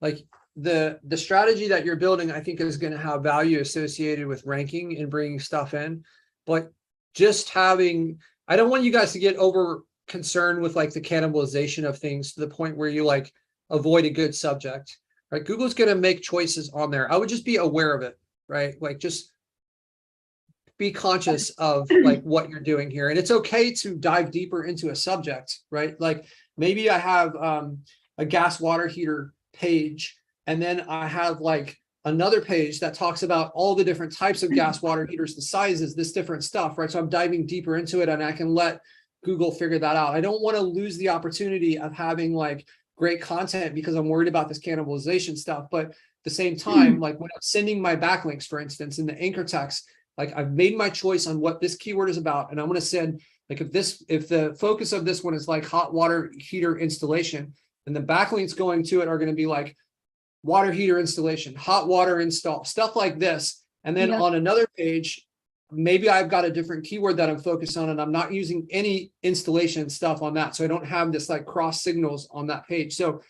[SPEAKER 2] like the strategy that you're building, I think is going to have value associated with ranking and bringing stuff in. But just having, I don't want you guys to get over concerned with like the cannibalization of things to the point where you like avoid a good subject, right? Google's going to make choices on there. I would just be aware of it, right? Like just be conscious of like what you're doing here. And it's okay to dive deeper into a subject, right? Like maybe I have a gas water heater page, and then I have like another page that talks about all the different types of gas water heaters, the sizes, this different stuff, right? So I'm diving deeper into it and I can let Google figure that out. I don't want to lose the opportunity of having like great content because I'm worried about this cannibalization stuff. But at the same time, like when I'm sending my backlinks, for instance, in the anchor text, like I've made my choice on what this keyword is about. And I'm going to send like if the focus of this one is like hot water heater installation, then the backlinks going to it are going to be like water heater installation, hot water install, stuff like this. And then
[SPEAKER 8] Yeah.
[SPEAKER 2] on another page, maybe I've got a different keyword that I'm focused on and I'm not using any installation stuff on that. So I don't have this like cross signals on that page. So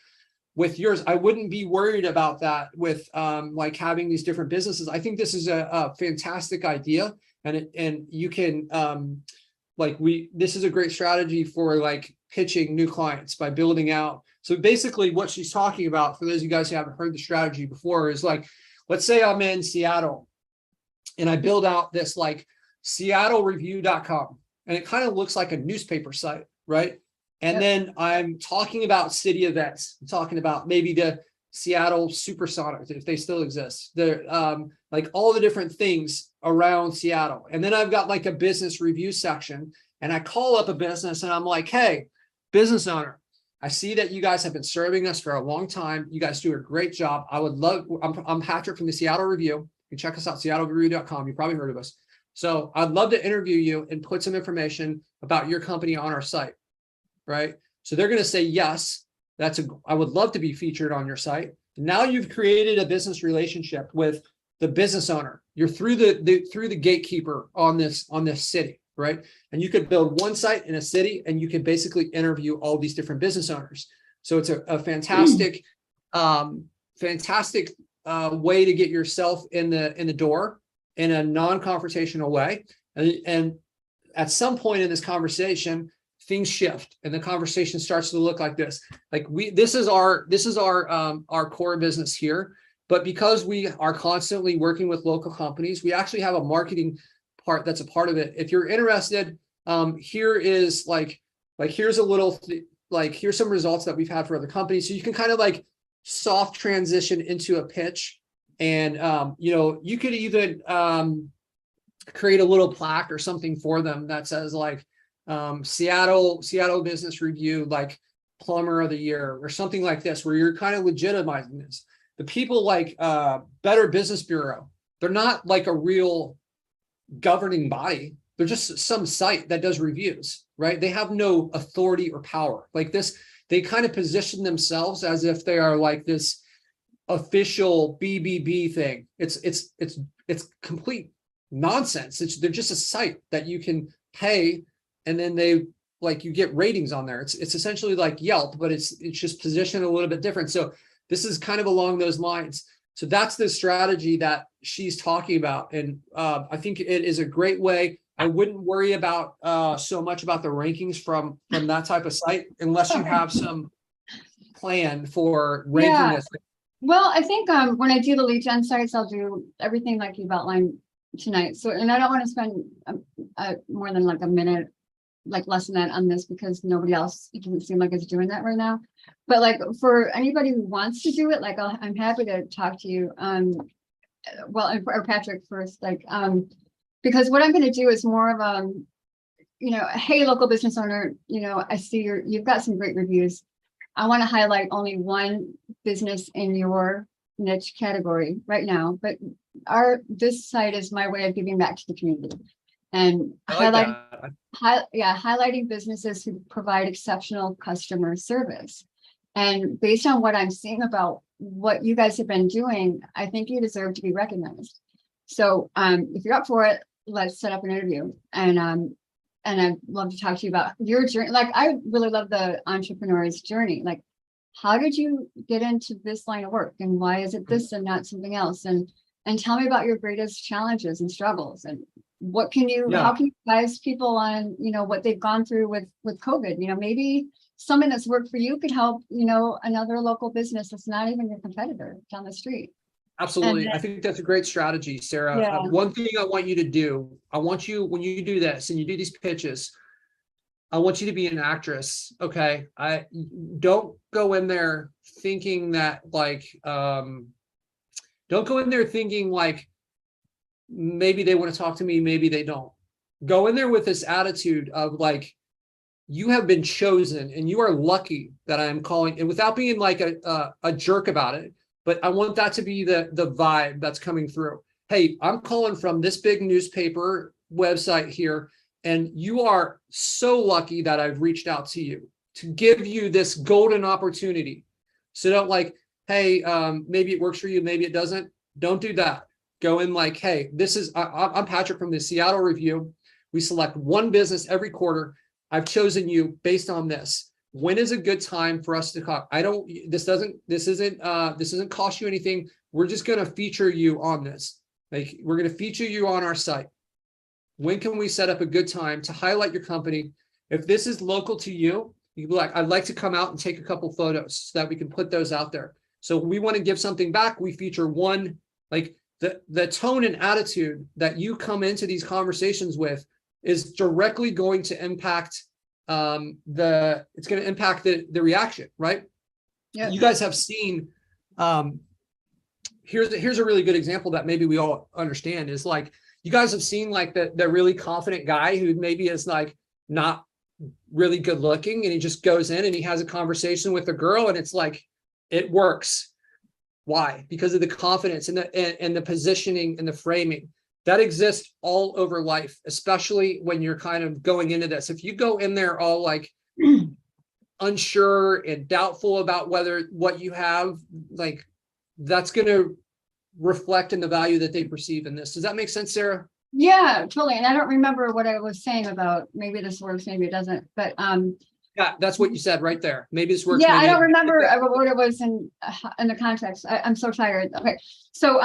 [SPEAKER 2] with yours, I wouldn't be worried about that with like having these different businesses. I think this is a fantastic idea, and you can this is a great strategy for like pitching new clients by building out. So basically what she's talking about, for those of you guys who haven't heard the strategy before, is like, let's say I'm in Seattle and I build out this like seattlereview.com, and it kind of looks like a newspaper site, right? And
[SPEAKER 8] Yep.
[SPEAKER 2] then I'm talking about city events. I'm talking about maybe the Seattle Supersonics, if they still exist. They're like all the different things around Seattle. And then I've got like a business review section, and I call up a business and I'm like, hey, business owner, I see that you guys have been serving us for a long time. You guys do a great job. I would love, I'm Patric from the Seattle Review. You can check us out, seattlereview.com. You probably heard of us. So I'd love to interview you and put some information about your company on our site, right? So they're going to say, yes, I would love to be featured on your site. Now you've created a business relationship with the business owner. You're through the gatekeeper on this city, right? And you could build one site in a city, and you could basically interview all these different business owners. So it's a fantastic, fantastic way to get yourself in the door in a non-confrontational way. And at some point in this conversation, things shift, and the conversation starts to look like this. Like this is our core business here. But because we are constantly working with local companies, we actually have a marketing part that's a part of it. If you're interested, here is here's a little here's some results that we've had for other companies. So you can kind of like soft transition into a pitch, and you could even create a little plaque or something for them that says like Seattle Business Review, like plumber of the year or something like this, where you're kind of legitimizing this. The people like Better Business Bureau, they're not like a real governing body. They're just some site that does reviews, right? They have no authority or power like this. They kind of position themselves as if they are like this official BBB thing. It's complete nonsense. They're just a site that you can pay, and then you get ratings on there. It's essentially like Yelp, but it's just positioned a little bit different. So this is kind of along those lines. So that's the strategy that she's talking about. And I think it is a great way. I wouldn't worry about so much about the rankings from that type of site unless you have some plan for ranking this.
[SPEAKER 8] Well, I think when I do the lead gen sites, I'll do everything like you've outlined tonight. So, and I don't want to spend more than like a minute, like less than that on this, because nobody else, it doesn't seem like is doing that right now. But like for anybody who wants to do it, like I'm happy to talk to you. Or Patric first, because what I'm going to do is more of hey, local business owner, I see you've got some great reviews. I want to highlight only one business in your niche category right now, but this site is my way of giving back to the community. And highlighting businesses who provide exceptional customer service. And based on what I'm seeing about what you guys have been doing, I think you deserve to be recognized. So if you're up for it, let's set up an interview. And I'd love to talk to you about your journey. Like, I really love the entrepreneur's journey. Like, how did you get into this line of work, and why is it this and not something else? And tell me about your greatest challenges and struggles, and how can you advise people on, what they've gone through with COVID? Maybe something that's worked for you could help, another local business that's not even your competitor down the street.
[SPEAKER 2] Absolutely. I think that's a great strategy, Sarah.
[SPEAKER 8] Yeah.
[SPEAKER 2] One thing I want you to do, when you do this and you do these pitches, I want you to be an actress. Okay. I don't go in there thinking that maybe they want to talk to me, maybe they don't. Go in there with this attitude of like, you have been chosen and you are lucky that I'm calling, and without being like a jerk about it, but I want that to be the vibe that's coming through. Hey, I'm calling from this big newspaper website here, and you are so lucky that I've reached out to you to give you this golden opportunity. So don't like, hey, maybe it works for you, maybe it doesn't. Don't do that. Go in like, hey, I'm Patric from the Seattle Review. We select one business every quarter. I've chosen you based on this. When is a good time for us to talk? This isn't cost you anything. We're just going to feature you on this. Like, we're going to feature you on our site. When can we set up a good time to highlight your company? If this is local to you, you can be like, I'd like to come out and take a couple photos so that we can put those out there. So when we want to give something back, we feature one, like the tone and attitude that you come into these conversations with is directly going to impact the reaction, right?
[SPEAKER 8] Yeah.
[SPEAKER 2] You guys have seen here's a really good example that maybe we all understand is like, you guys have seen like the really confident guy who maybe is like not really good looking, and he just goes in and he has a conversation with a girl, and it's like, it works. Why? Because of the confidence and the positioning and the framing that exists all over life, especially when you're kind of going into this. If you go in there all like unsure and doubtful about whether what you have, like, that's going to reflect in the value that they perceive in this. Does that make sense, Sarah?
[SPEAKER 8] Yeah, totally. And I don't remember what I was saying about maybe this works, maybe it doesn't, but
[SPEAKER 2] yeah, that's what you said right there. Maybe this works.
[SPEAKER 8] yeah,
[SPEAKER 2] maybe
[SPEAKER 8] I don't remember what it was in the context. I'm so tired. Okay. So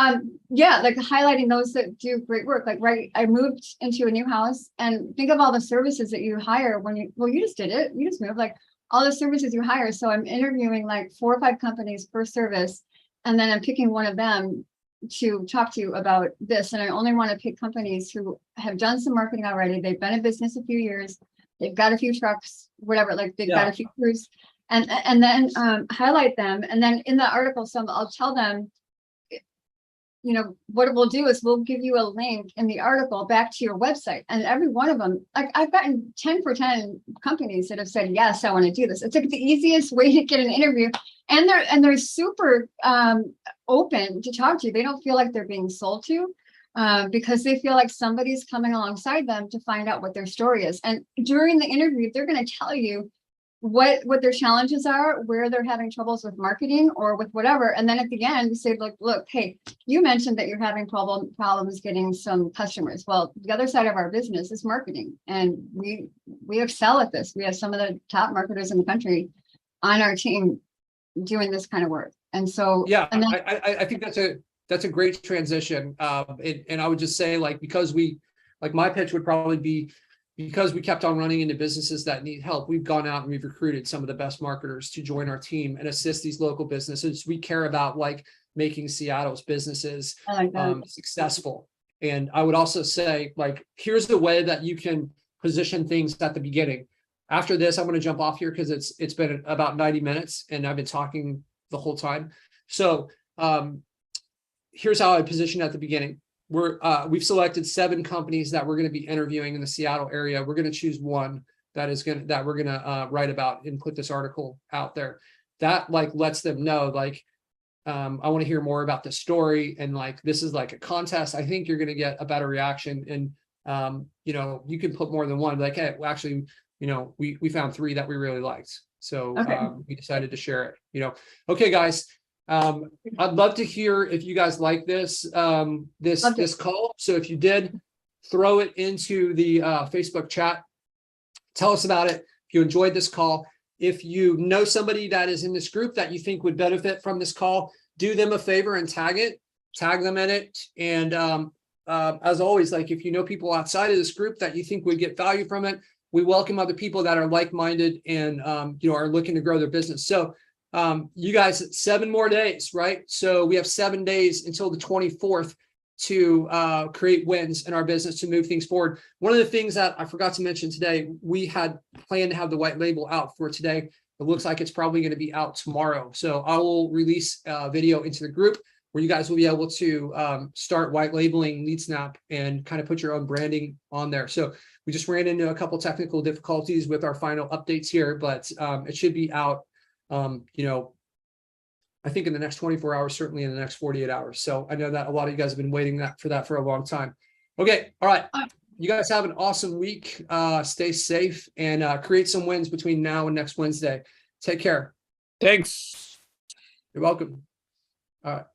[SPEAKER 8] yeah, like highlighting those that do great work. Like, right, I moved into a new house, and think of all the services that you hire when you just did it. You just moved, like all the services you hire. So I'm interviewing like 4 or 5 companies per service, and then I'm picking one of them to talk to you about this. And I only want to pick companies who have done some marketing already. They've been in business a few years. They've got a few trucks, whatever, like they've got a few crews, and then highlight them. And then in the article, I'll tell them, you know, what we'll do is we'll give you a link in the article back to your website. And every one of them, like I've gotten 10 for 10 companies that have said, yes, I want to do this. It's like the easiest way to get an interview. And they're super open to talk to you. They don't feel like they're being sold to. Because they feel like somebody's coming alongside them to find out what their story is. And during the interview, they're going to tell you what their challenges are, where they're having troubles with marketing or with whatever. And then at the end, you say, look, hey, you mentioned that you're having problems getting some customers. Well, the other side of our business is marketing. And we excel at this. We have some of the top marketers in the country on our team doing this kind of work. And so,
[SPEAKER 2] yeah,
[SPEAKER 8] and then,
[SPEAKER 2] I think that's a great transition. And I would just say, like, because my pitch would probably be, because we kept on running into businesses that need help, we've gone out and we've recruited some of the best marketers to join our team and assist these local businesses. We care about like making Seattle's businesses successful. And I would also say, like, here's the way that you can position things at the beginning. After this, I'm going to jump off here because it's been about 90 minutes and I've been talking the whole time. So here's how I position at the beginning. We've selected 7 companies that we're going to be interviewing in the Seattle area. We're going to choose one that we're going to write about and put this article out there. That like lets them know, like, I want to hear more about the story, and like this is like a contest. I think you're going to get a better reaction, and you know, you can put more than one. Like, hey, well, actually, you know, we found 3 that we really liked, so we decided to share it. You know, okay, guys. I'd love to hear if you guys like this this call. So if you did, throw it into the Facebook chat. Tell us about it. If you enjoyed this call, if you know somebody that is in this group that you think would benefit from this call, do them a favor and tag them in it. And as always, like, if you know people outside of this group that you think would get value from it, we welcome other people that are like-minded and you know, are looking to grow their business. So you guys, 7 more days, right? So we have 7 days until the 24th to create wins in our business, to move things forward. One of the things that I forgot to mention today, we had planned to have the white label out for today. It looks like it's probably going to be out tomorrow. So I will release a video into the group where you guys will be able to start white labeling LeadSnap and kind of put your own branding on there. So we just ran into a couple technical difficulties with our final updates here, but it should be out you know, I think in the next 24 hours, certainly in the next 48 hours. So I know that a lot of you guys have been waiting for that for a long time. Okay. All right. You guys have an awesome week. Stay safe and create some wins between now and next Wednesday. Take care.
[SPEAKER 7] thanks.
[SPEAKER 2] You're welcome. All right.